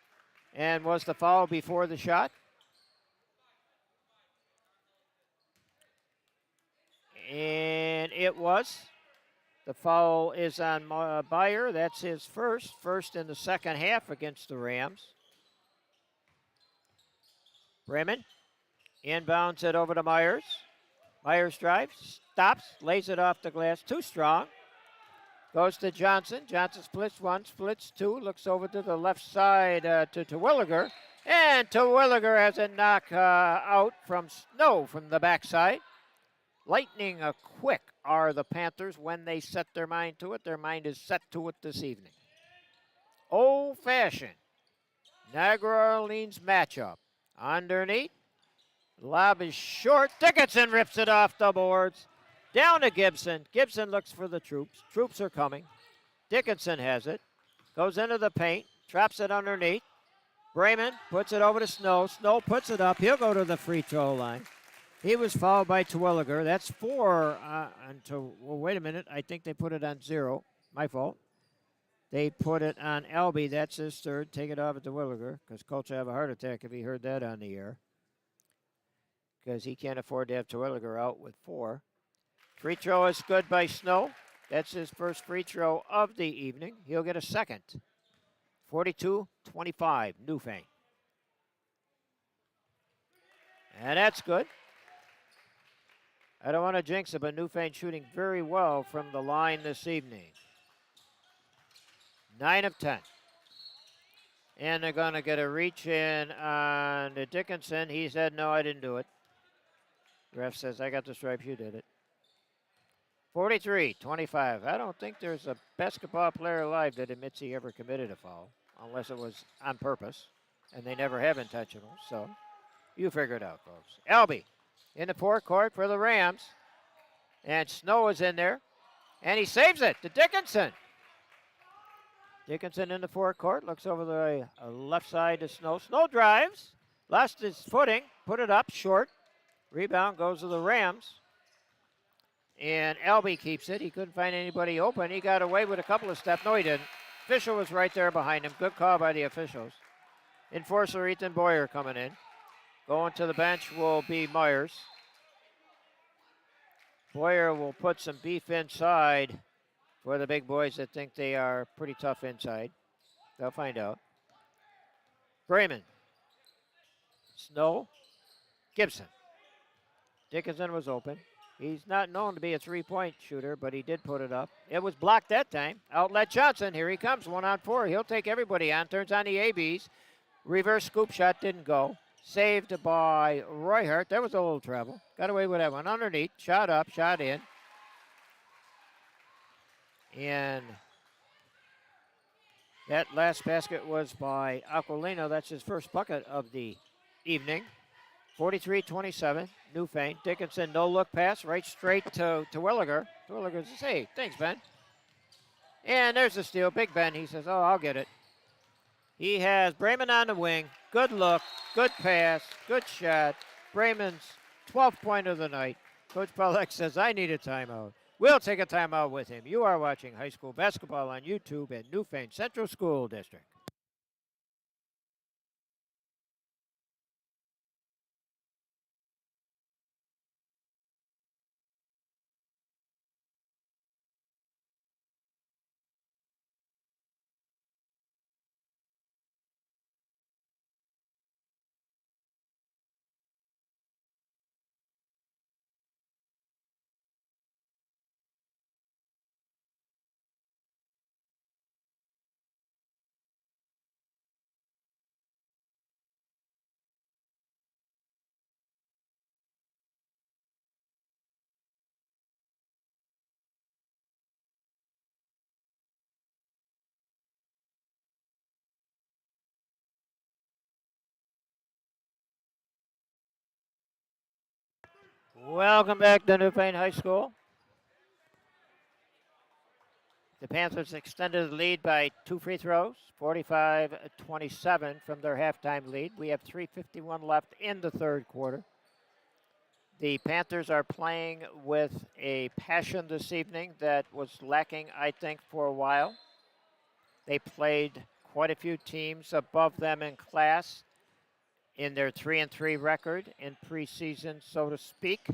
And was the foul before the shot? And it was. The foul is on Byer. That's his first in the second half against the Rams. Bremen inbounds it over to Myers. Myers drives, stops, lays it off the glass. Too strong. Goes to Johnson. Johnson splits one, splits two. Looks over to the left side to Terwilliger. And Terwilliger has a knock out from Snow from the backside. Lightning quick are the Panthers when they set their mind to it. Their mind is set to it this evening. Old-fashioned Niagara Orleans matchup. Underneath. Lob is short. Dickinson rips it off the boards. Down to Gibson. Gibson looks for the troops. Troops are coming. Dickinson has it. Goes into the paint. Traps it underneath. Bremen puts it over to Snow. Snow puts it up. He'll go to the free throw line. He was fouled by Terwilliger. That's four until, well, wait a minute. I think they put it on 0. My fault. They put it on Albee. That's his third. Take it off at Terwilliger because Coach will have a heart attack if he heard that on the air. Because he can't afford to have Terwilliger out with 4. Free throw is good by Snow. That's his first free throw of the evening. He'll get a second. 42-25, Newfane. And that's good. I don't want to jinx it, but Newfane shooting very well from the line this evening. 9 of 10. And they're going to get a reach in on Dickinson. He said, no, I didn't do it. Ref says, I got the stripes, you did it. 43-25. I don't think there's a basketball player alive that admits he ever committed a foul, unless it was on purpose, and they never have intentional. So you figure it out, folks. Albee in the forecourt for the Rams, and Snow is in there, and he saves it to Dickinson. Dickinson in the forecourt, looks over the left side to Snow. Snow drives, lost his footing, put it up short. Rebound goes to the Rams. And Albee keeps it. He couldn't find anybody open. He got away with a couple of steps. No, he didn't. Official was right there behind him. Good call by the officials. Enforcer Ethan Boyer coming in. Going to the bench will be Myers. Boyer will put some beef inside for the big boys that think they are pretty tough inside. They'll find out. Bremen. Snow. Gibson. Dickinson was open. He's not known to be a three-point shooter, but he did put it up. It was blocked that time. Outlet Johnson. Here he comes, 1-on-4. He'll take everybody on. Turns on the ABs. Reverse scoop shot didn't go. Saved by Roy-Hart. There was a little trouble. Got away with that one. Underneath. Shot up. Shot in. And that last basket was by Aquilino. That's his first bucket of the evening. 43-27, Newfane. Dickinson, no look pass, right straight to Williger. Williger says, hey, thanks, Ben. And there's the steal. Big Ben, he says, oh, I'll get it. He has Bremen on the wing. Good look, good pass, good shot. Bremen's 12th point of the night. Coach Pollack says, I need a timeout. We'll take a timeout with him. You are watching high school basketball on YouTube at Newfane Central School District. Welcome back to Newfane High School. The Panthers extended the lead by 2 free throws, 45-27 from their halftime lead. We have 3:51 left in the third quarter. The Panthers are playing with a passion this evening that was lacking, I think, for a while. They played quite a few teams above them in class in their 3-3 record in preseason, so to speak.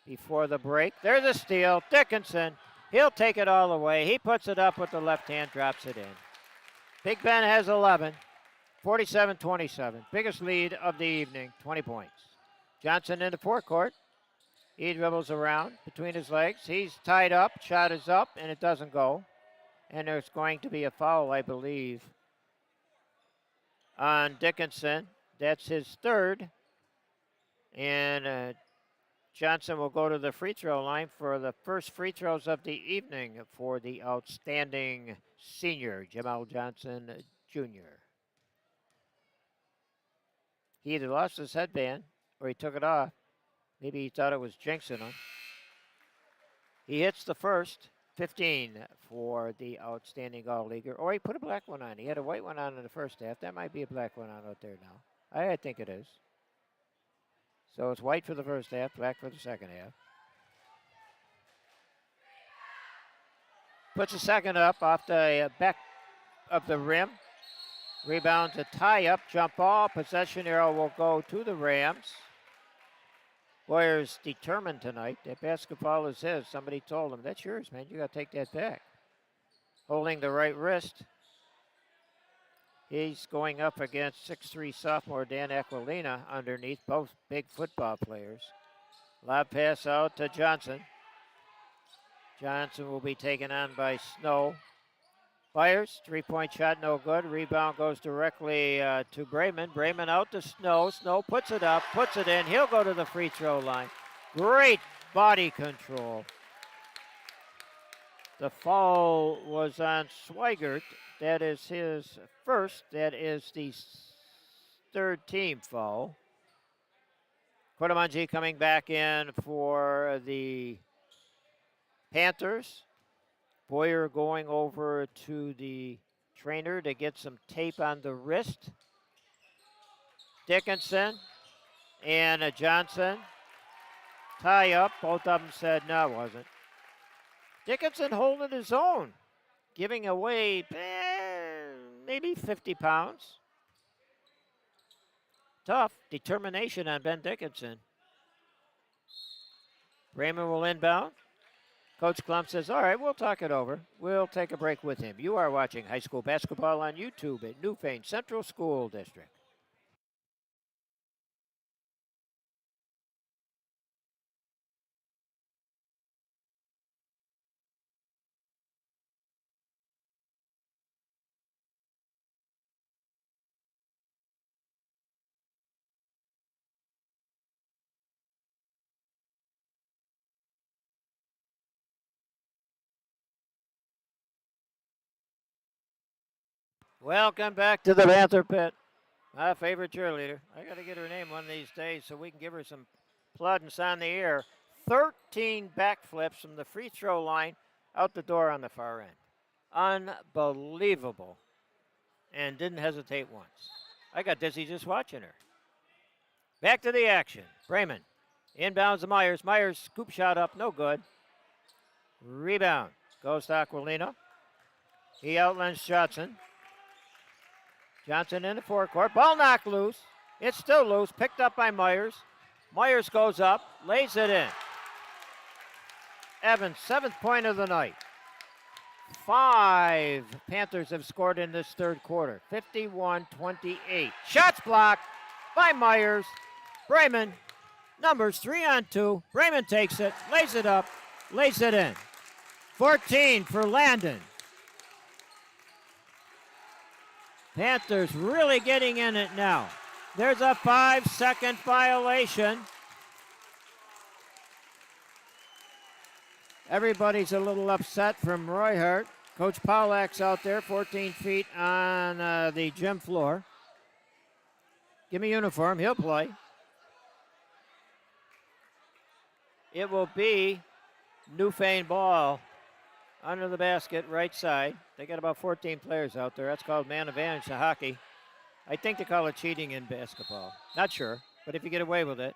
Before the break, there's a steal. Dickinson, he'll take it all the way. He puts it up with the left hand, drops it in. Big Ben has 11, 47-27. Biggest lead of the evening, 20 points. Johnson in the forecourt. He dribbles around between his legs. He's tied up, shot is up, and it doesn't go. And there's going to be a foul, I believe, on Dickinson. That's his third. And Johnson will go to the free throw line for the first free throws of the evening for the outstanding senior, Jamal Johnson Jr. He either lost his headband or he took it off. Maybe he thought it was jinxing him. He hits the first, 15 for the outstanding all-leaguer. Or he put a black one on. He had a white one on in the first half. That might be a black one on out there now. I think it is. So it's white for the first half, black for the second half. Puts a second up off the back of the rim. Rebound to tie up, jump ball. Possession arrow will go to the Rams. Boyer's determined tonight. That basketball is his. Somebody told him, that's yours, man. You got to take that back. Holding the right wrist. He's going up against 6'3" sophomore Dan Aquilina underneath, both big football players. Lob pass out to Johnson. Johnson will be taken on by Snow. Fires, three-point shot, no good. Rebound goes directly to Bremen. Bremen out to Snow. Snow puts it up, puts it in. He'll go to the free throw line. Great body control. The foul was on Swigert. That is his first. That is the third team foul. Kodamanji coming back in for the Panthers. Boyer going over to the trainer to get some tape on the wrist. Dickinson and Johnson tie up. Both of them said, no, it wasn't. Dickinson holding his own, giving away maybe 50 pounds. Tough determination on Ben Dickinson. Raymond will inbound. Coach Klum says, all right, we'll talk it over. We'll take a break with him. You are watching high school basketball on YouTube at Newfane Central School District. Welcome back to the Panther Pit. My favorite cheerleader. I got to get her name one of these days so we can give her some plaudits on the air. 13 backflips from the free throw line out the door on the far end. Unbelievable. And didn't hesitate once. I got dizzy just watching her. Back to the action. Bremen inbounds to Myers. Myers scoop shot up, no good. Rebound goes to Aquilino. He outlines Johnson. Johnson in the forecourt. Ball knocked loose. It's still loose. Picked up by Myers. Myers goes up, lays it in. Evans, 7th point of the night. 5 Panthers have scored in this third quarter. 51-28. Shots blocked by Myers. Bremen, numbers 3 on 2. Bremen takes it, lays it up, lays it in. 14 for Landon. Panthers really getting in it now. There's a 5-second violation. Everybody's a little upset from Roy-Hart. Coach Pollack's out there, 14 feet on the gym floor. Give me uniform, he'll play. It will be Newfane ball under the basket, right side. They got about 14 players out there. That's called man advantage to hockey. I think they call it cheating in basketball. Not sure, but if you get away with it.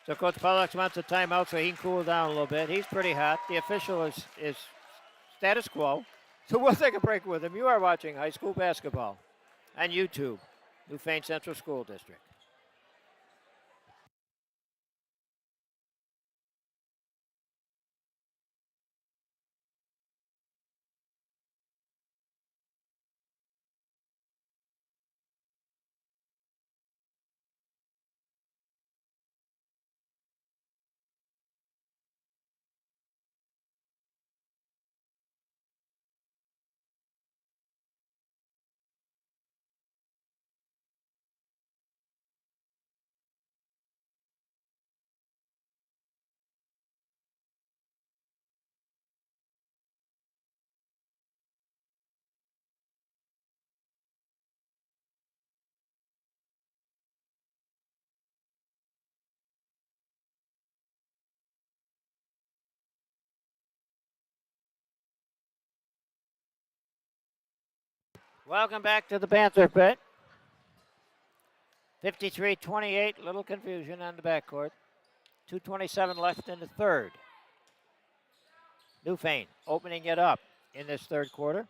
So Coach Pollack wants a timeout so he can cool down a little bit. He's pretty hot. The official is status quo. So we'll take a break with him. You are watching high school basketball on YouTube, Newfane Central School District. Welcome back to the Panther Pit. 53-28, little confusion on the backcourt. 2:27 left in the third. Newfane opening it up in this third quarter.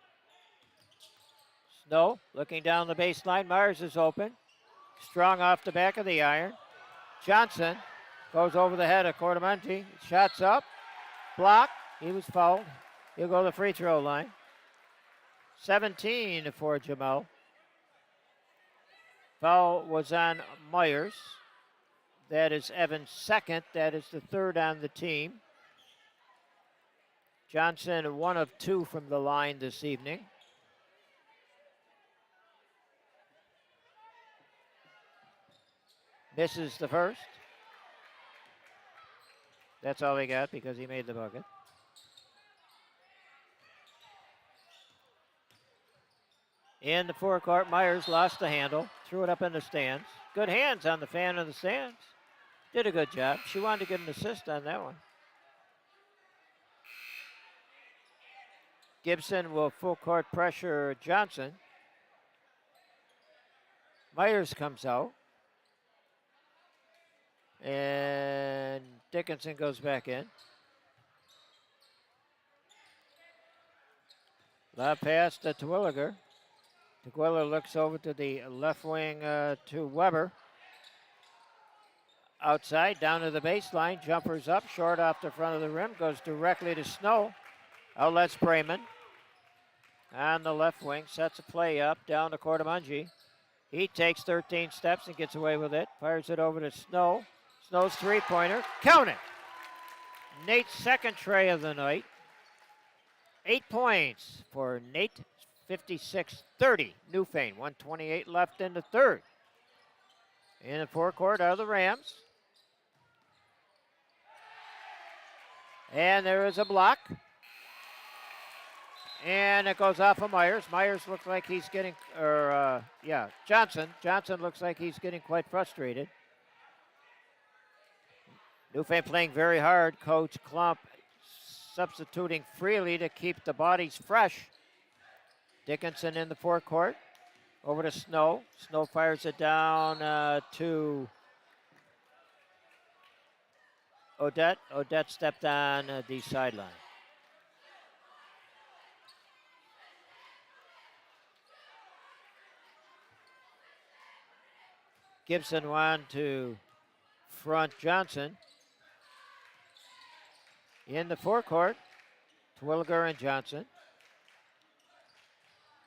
Snow looking down the baseline. Myers is open. Strong off the back of the iron. Johnson goes over the head of Cordamonte. Shots up. Block. He was fouled. He'll go to the free throw line. 17 for Jamel. Foul was on Myers. That is Evans' second. That is the third on the team. Johnson, 1 of 2 from the line this evening. Misses the first. That's all he got because he made the bucket. In the forecourt, Myers lost the handle, threw it up in the stands. Good hands on the fan of the stands. Did a good job. She wanted to get an assist on that one. Gibson will full court pressure Johnson. Myers comes out. And Dickinson goes back in. Lob pass to Terwilliger. Terwilliger looks over to the left wing to Weber. Outside, down to the baseline. Jumpers up, short off the front of the rim. Goes directly to Snow. Outlets Bremen. On the left wing, sets a play up, down to Cordamonte. He takes 13 steps and gets away with it. Fires it over to Snow. Snow's three-pointer. Count it. Nate's second tray of the night. 8 points for Nate. 56-30. Newfane. 1:28 left in the third. In the forecourt are the Rams. And there is a block. And it goes off of Myers. Myers looks like he's getting, Johnson. Johnson looks like he's getting quite frustrated. Newfane playing very hard. Coach Klump substituting freely to keep the bodies fresh. Dickinson in the forecourt. Over to Snow. Snow fires it down to Odette. Odette stepped on the sideline. Gibson wanted to front Johnson. In the forecourt, Twilliger and Johnson.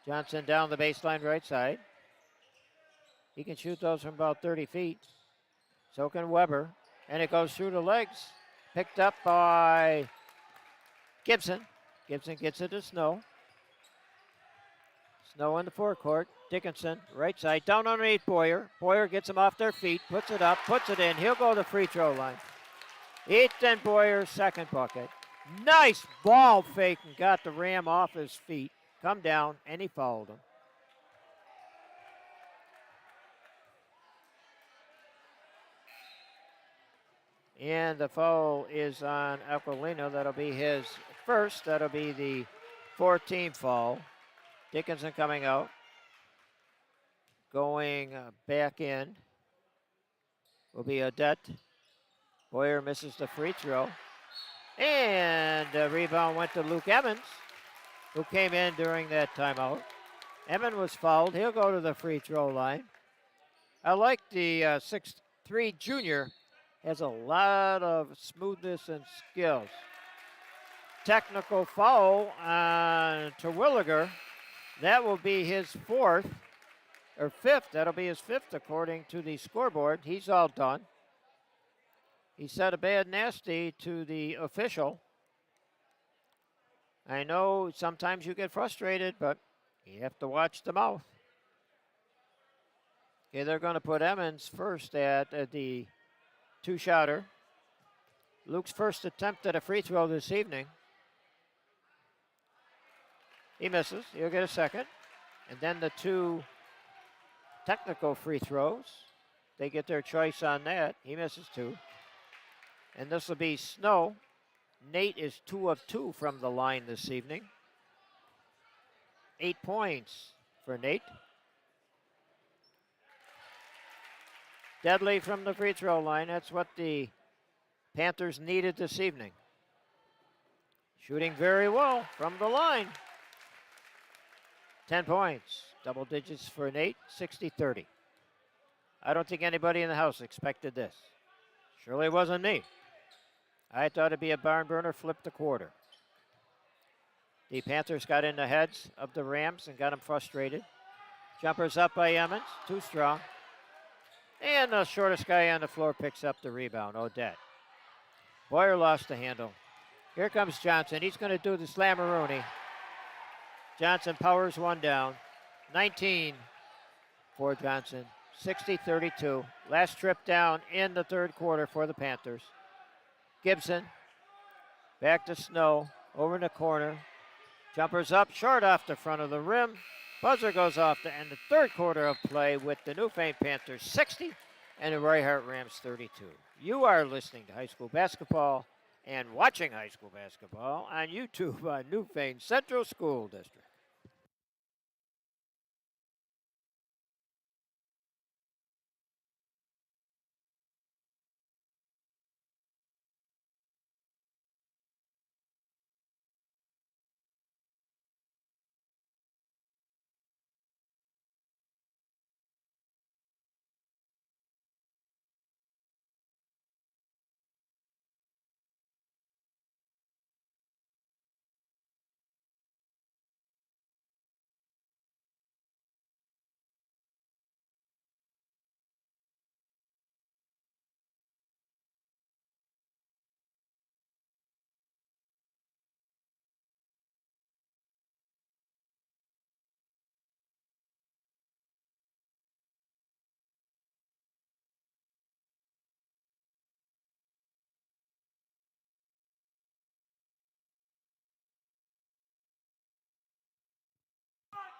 Johnson down the baseline right side. He can shoot those from about 30 feet. So can Weber. And it goes through the legs. Picked up by Gibson. Gibson gets it to Snow. Snow in the forecourt. Dickinson, right side, down underneath Boyer. Boyer gets him off their feet, puts it up, puts it in. He'll go to the free throw line. Ethan Boyer's second bucket. Nice ball fake and got the ram off his feet. Come down, and he fouled him. And the foul is on Aquilino. That'll be his first. That'll be the 14th foul. Dickinson coming out. Going back in will be Odette. Boyer misses the free throw. And the rebound went to Luke Evans, who came in during that timeout. Emmons was fouled. He'll go to the free throw line. I like the 6'3" junior. Has a lot of smoothness and skills. Technical foul on Terwilliger. That will be his fifth. That'll be his fifth according to the scoreboard. He's all done. He said a bad nasty to the official. I know sometimes you get frustrated, but you have to watch the mouth. Okay, they're going to put Emmons first at the two-shotter. Luke's first attempt at a free throw this evening. He misses. He'll get a second. And then the two technical free throws. They get their choice on that. He misses two. And this will be Snow. Nate is 2 of 2 from the line this evening. 8 points for Nate. Deadly from the free throw line. That's what the Panthers needed this evening. Shooting very well from the line. 10 points. Double digits for Nate. 60-30. I don't think anybody in the house expected this. Surely it wasn't me. I thought it'd be a barn burner, flip the quarter. The Panthers got in the heads of the Rams and got them frustrated. Jumpers up by Emmons, too strong. And the shortest guy on the floor picks up the rebound, Odette. Boyer lost the handle. Here comes Johnson. He's going to do the slammeroonie. Johnson powers one down. 19 for Johnson. 60-32. Last trip down in the third quarter for the Panthers. Gibson, back to Snow, over in the corner. Jumpers up, short off the front of the rim. Buzzer goes off to end the third quarter of play with the Newfane Panthers 60 and the Roy-Hart Rams 32. You are listening to high school basketball and watching high school basketball on YouTube on Newfane Central School District.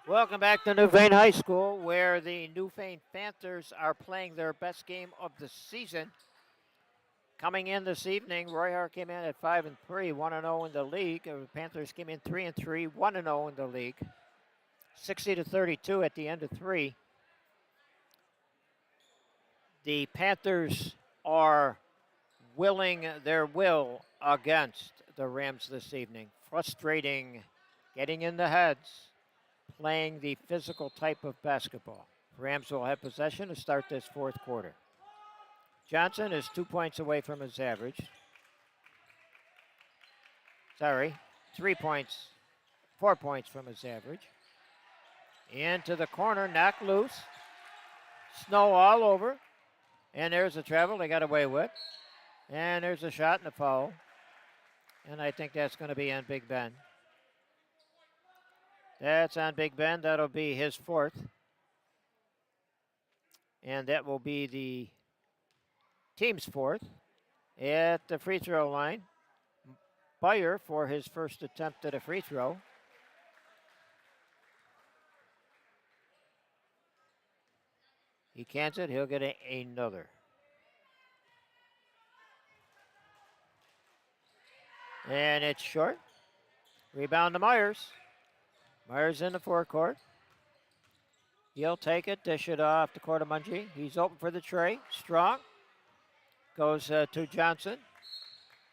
Welcome back to Newfane High School, where the Newfane Panthers are playing their best game of the season. Coming in this evening, Roy-Hart came in at 5-3, 1-0 in the league. The Panthers came in 3-3, 1-0 in the league. 60-32 at the end of three. The Panthers are willing their will against the Rams this evening. Frustrating, getting in the heads, playing the physical type of basketball. Rams will have possession to start this fourth quarter. Johnson is 2 points away from his average. 3 points, 4 points from his average. Into the corner, knocked loose. Snow all over. And there's a travel they got away with. And there's a shot and a foul. And I think that's going to be on Big Ben. That's on Big Ben. That'll be his fourth. And that will be the team's fourth. At the free throw line, Byer for his first attempt at a free throw. He cans it. He'll get another. And it's short. Rebound to Myers. Myers in the forecourt. He'll take it, dish it off to Cordamungi. He's open for the tray. Strong. Goes to Johnson.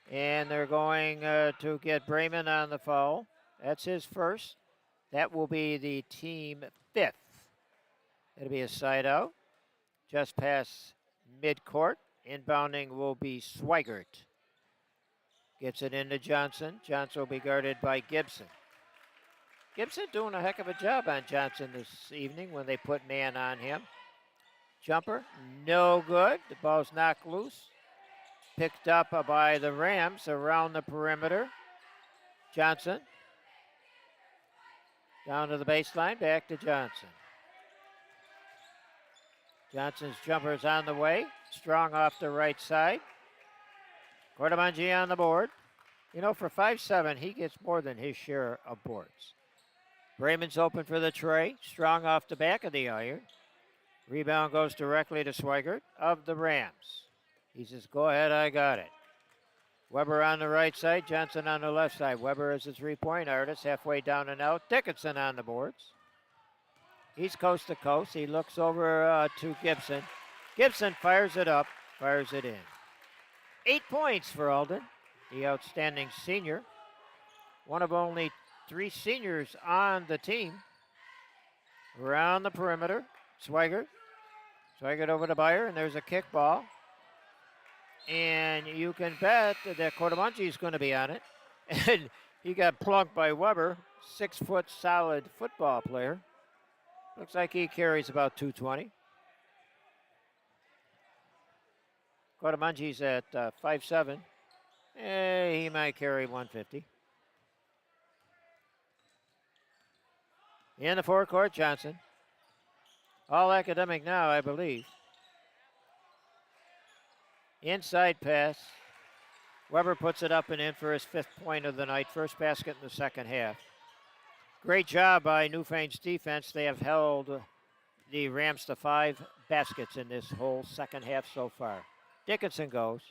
And they're going to get Brayman on the foul. That's his first. That will be the team fifth. It'll be a side out. Just past midcourt. Inbounding will be Swigert. Gets it into Johnson. Johnson will be guarded by Gibson. Gibson doing a heck of a job on Johnson this evening when they put man on him. Jumper, no good. The ball's knocked loose. Picked up by the Rams around the perimeter. Johnson. Down to the baseline, back to Johnson. Johnson's jumper is on the way. Strong off the right side. Cordamungi on the board. You know, for 5'7", he gets more than his share of boards. Brayman's open for the tray. Strong off the back of the iron. Rebound goes directly to Swigert of the Rams. He says, go ahead, I got it. Weber on the right side, Johnson on the left side. Weber is a three-point artist, halfway down and out. Dickinson on the boards. He's coast to coast. He looks over to Gibson. Gibson fires it up, fires it in. 8 points for Alden, the outstanding senior. One of only 3 seniors on the team. Around the perimeter, Swigert. Swigert over to Byer, and there's a kickball. And you can bet that Cordamungi is going to be on it. And he got plunked by Weber, 6-foot solid football player. Looks like he carries about 220. Cordamungi's at 5'7". He might carry 150. In the forecourt, Johnson. All academic now, I believe. Inside pass. Weber puts it up and in for his 5th point of the night. First basket in the second half. Great job by Newfane's defense. They have held the Rams to 5 baskets in this whole second half so far. Dickinson goes.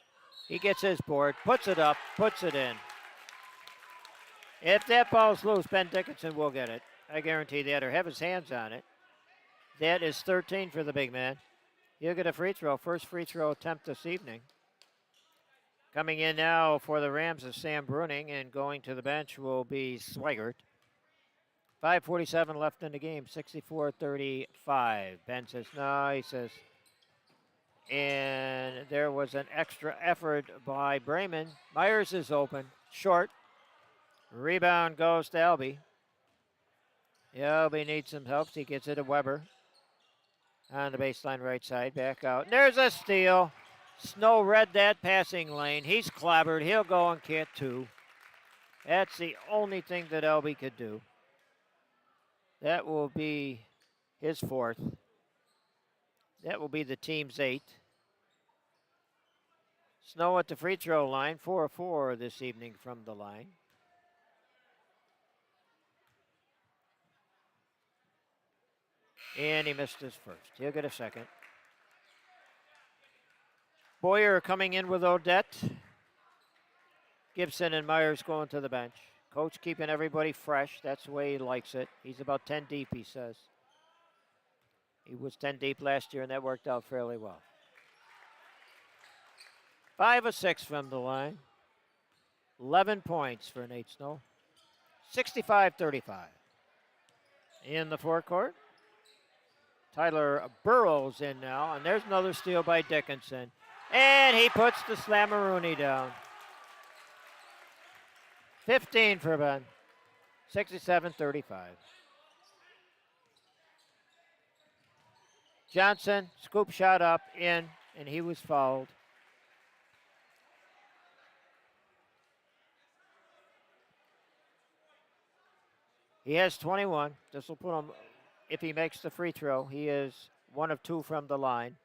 He gets his board, puts it up, puts it in. If that ball's loose, Ben Dickinson will get it. I guarantee that, or have his hands on it. That is 13 for the big man. He'll get a free throw, first free throw attempt this evening. Coming in now for the Rams is Sam Bruning, and going to the bench will be Swigert. 5:47 left in the game, 64-35. Ben says no, he says. And there was an extra effort by Brayman. Myers is open, short. Rebound goes to Elby. Elby needs some help. He gets it to Weber. On the baseline right side, back out. And there's a steal. Snow read that passing lane. He's clobbered. He'll go and get 2. That's the only thing that Elby could do. That will be his 4th. That will be the team's 8th. Snow at the free throw line, 4-4 this evening from the line. And he missed his first. He'll get a second. Boyer coming in with Odette. Gibson and Myers going to the bench. Coach keeping everybody fresh. That's the way he likes it. He's about 10 deep, he says. He was 10 deep last year, and that worked out fairly well. 5 of 6 from the line. 11 points for Nate Snow. 65-35. In the forecourt, Tyler Burrows in now, and there's another steal by Dickinson. And he puts the Slammeroonie down. 15 for Ben. 67-35. Johnson, scoop shot up, in, and he was fouled. He has 21. This will put him, if he makes the free throw, he is 1 of 2 from the line.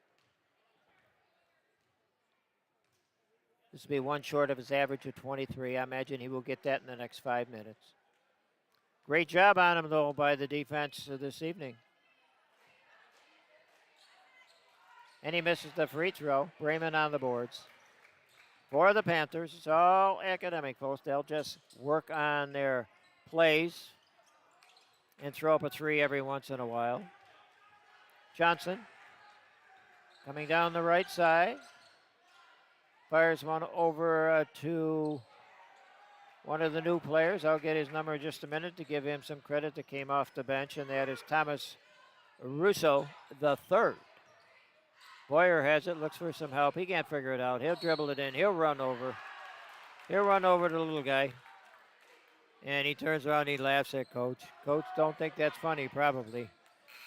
This will be 1 short of his average of 23. I imagine he will get that in the next 5 minutes. Great job on him, though, by the defense this evening. And he misses the free throw. Bremen on the boards. For the Panthers, it's all academic, folks. They'll just work on their plays and throw up a 3 every once in a while. Johnson coming down the right side. Fires one over to one of the new players. I'll get his number in just a minute to give him some credit that came off the bench, and that is Thomas Russo the third. Boyer has it, looks for some help. He can't figure it out. He'll dribble it in. He'll run over. He'll run over to the little guy. And he turns around and he laughs at Coach. Coach don't think that's funny, probably.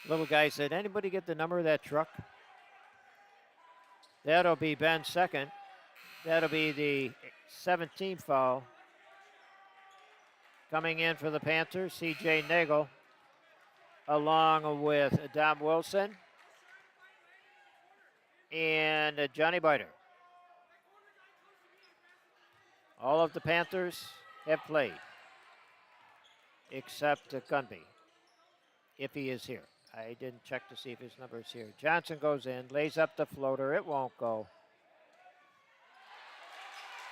Little guy said, anybody get the number of that truck? That'll be Ben's second. That'll be the 17th foul. Coming in for the Panthers, C.J. Nagel, along with Dom Wilson and Johnny Biter. All of the Panthers have played, except Gunby, if he is here. I didn't check to see if his number is here. Johnson goes in, lays up the floater. It won't go.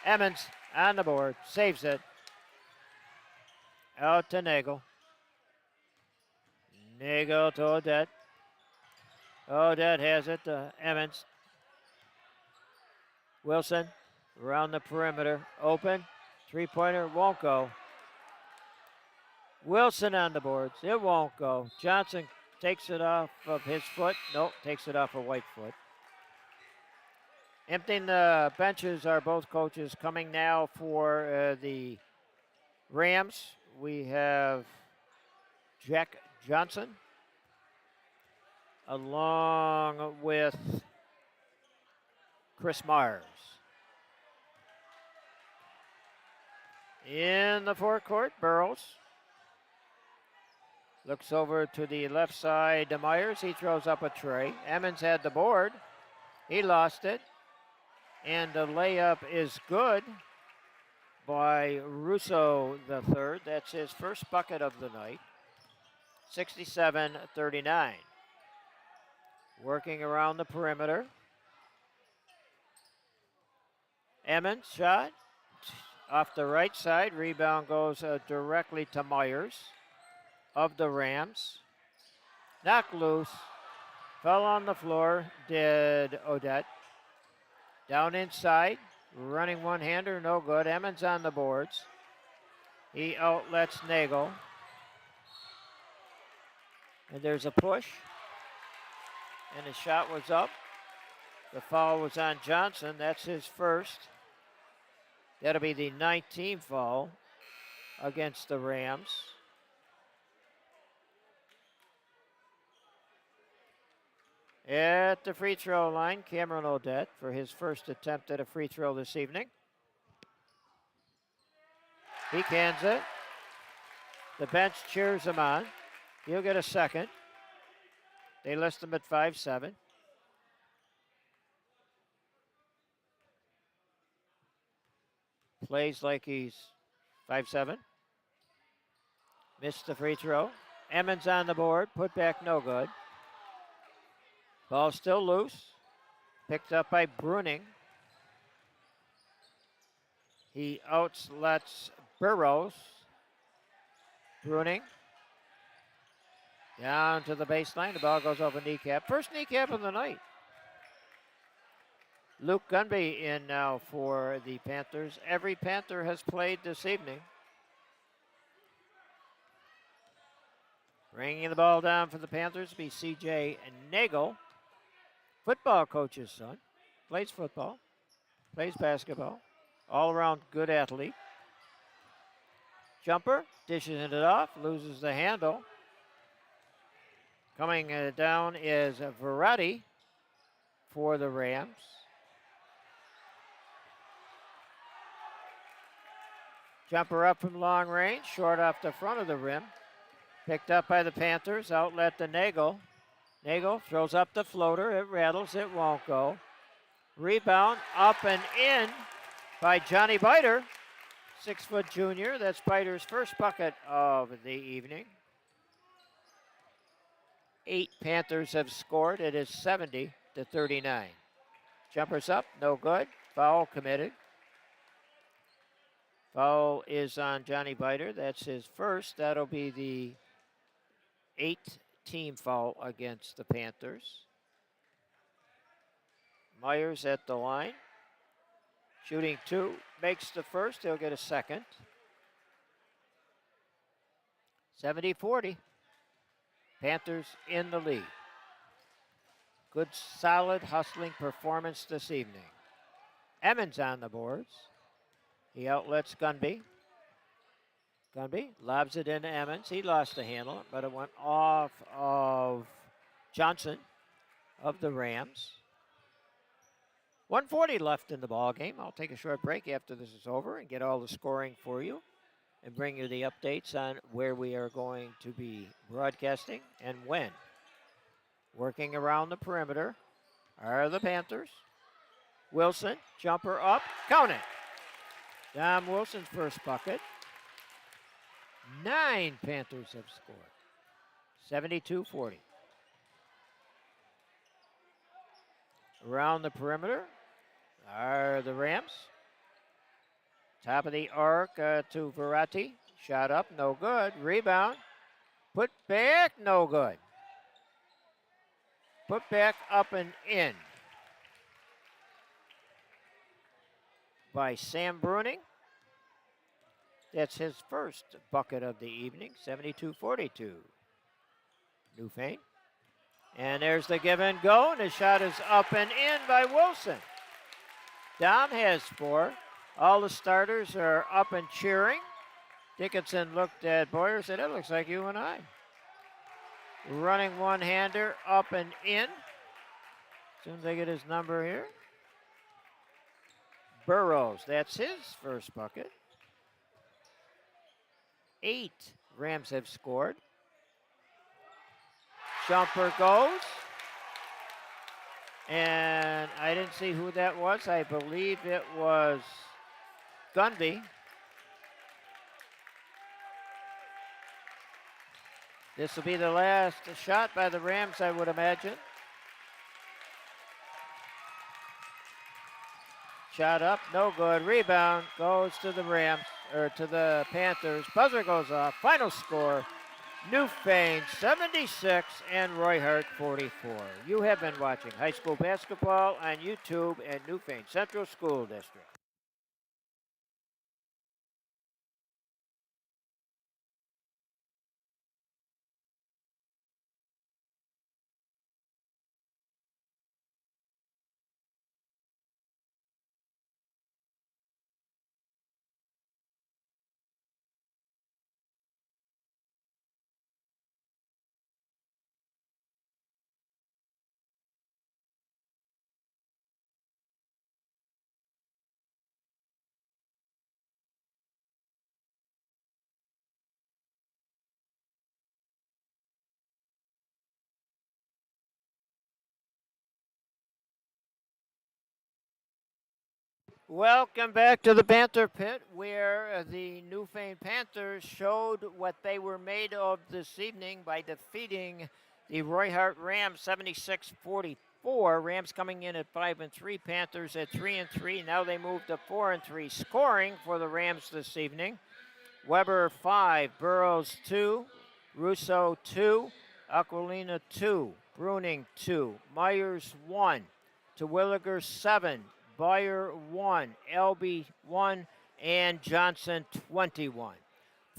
Emmons on the board, saves it. Out to Nagel. Nagel to Odette. Odette has it to Emmons. Wilson around the perimeter. Open. Three-pointer won't go. Wilson on the boards. It won't go. Johnson takes it off of his foot. Nope, takes it off of Whitefoot. Emptying the benches are both coaches. Coming now for the Rams, we have Jack Johnson along with Chris Myers. In the forecourt, Burrows looks over to the left side to Myers. He throws up a tray. Emmons had the board. He lost it. And the layup is good by Russo the third. That's his first bucket of the night. 67-39. Working around the perimeter. Emmons shot off the right side. Rebound goes directly to Myers of the Rams. Knocked loose. Fell on the floor, did Odette. Down inside, running one-hander, no good. Emmons on the boards. He outlets Nagel. And there's a push. And the shot was up. The foul was on Johnson. That's his first. That'll be the 19th foul against the Rams. At the free throw line, Cameron Odette for his first attempt at a free throw this evening. He cans it. The bench cheers him on. He'll get a second. They list him at 5'7". Plays like he's 5'7". Missed the free throw. Emmons on the board. Put back no good. Ball still loose. Picked up by Bruning. He outlets Burrows. Bruning. Down to the baseline. The ball goes over kneecap. First kneecap of the night. Luke Gunby in now for the Panthers. Every Panther has played this evening. Bringing the ball down for the Panthers will be C.J. Nagel, football coach's son. Plays football, plays basketball, all-around good athlete. Jumper, dishes it off, loses the handle. Coming down is Verratti for the Rams. Jumper up from long range, short off the front of the rim. Picked up by the Panthers, outlet to Nagel. Nagel throws up the floater, it rattles, it won't go. Rebound, up and in by Johnny Biter, 6-foot junior. That's Biter's first bucket of the evening. 8 Panthers have scored. It is 70-39. Jumpers up, no good. Foul committed. Foul is on Johnny Biter. That's his first. That'll be the 8th team foul against the Panthers. Myers at the line. Shooting 2. Makes the first. He'll get a second. 70-40. Panthers in the lead. Good, solid, hustling performance this evening. Emmons on the boards. He outlets Gunby. Gunby lobs it into Emmons. He lost the handle, but it went off of Johnson of the Rams. 1:40 left in the ball game. I'll take a short break after this is over and get all the scoring for you and bring you the updates on where we are going to be broadcasting and when. Working around the perimeter are the Panthers. Wilson, jumper up, count it. Dom Wilson's first bucket. 9 Panthers have scored. 72-40. Around the perimeter are the Rams. Top of the arc to Verratti. Shot up, no good. Rebound. Put back, no good. Put back up and in by Sam Bruning. That's his first bucket of the evening, 72-42. Newfane. And there's the give and go, and the shot is up and in by Wilson. Dom has 4. All the starters are up and cheering. Dickinson looked at Boyer and said, "It looks like you and I." Running one-hander up and in. As soon as I get his number here. Burrows, that's his first bucket. 8 Rams have scored. Jumper goes. And I didn't see who that was. I believe it was Gunby. This will be the last shot by the Rams, I would imagine. Shot up, no good. Rebound goes to the Rams, or to the Panthers. Buzzer goes off. Final score, Newfane 76 and Roy-Hart 44. You have been watching high school basketball on YouTube and Newfane Central School District. Welcome back to the Panther Pit, where the Newfane Panthers showed what they were made of this evening by defeating The Roy-Hart Rams 76-44. Rams coming in at 5-3. Panthers at 3-3. Now they move to 4-3. Scoring for the Rams this evening: Weber 5, Burrows 2, Russo 2, Aquilina 2, Bruning 2, Myers 1, Terwilliger 7, Byer 1, Elby 1, and Johnson 21.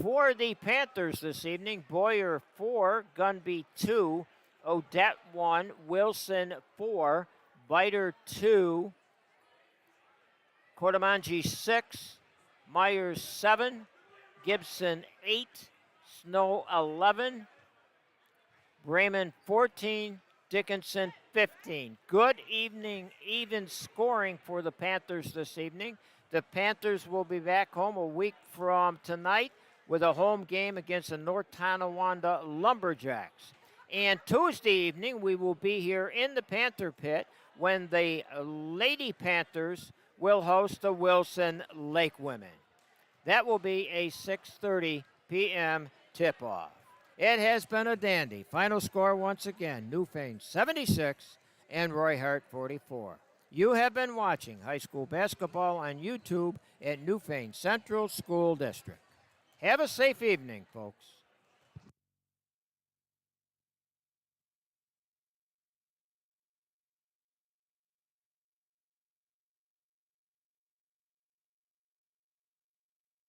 For the Panthers this evening: Boyer 4, Gunby 2, Odette 1, Wilson 4, Biter 2, Cordamangi 6, Myers 7, Gibson 8, Snow 11, Raymond 14, Dickinson 15. Good evening, even scoring for the Panthers this evening. The Panthers will be back home a week from tonight with a home game against the North Tonawanda Lumberjacks. And Tuesday evening, we will be here in the Panther Pit when the Lady Panthers will host the Wilson Lake Women. That will be a 6:30 p.m. tip-off. It has been a dandy. Final score once again: Newfane 76 and Roy-Hart 44. You have been watching high school basketball on YouTube at Newfane Central School District. Have a safe evening, folks.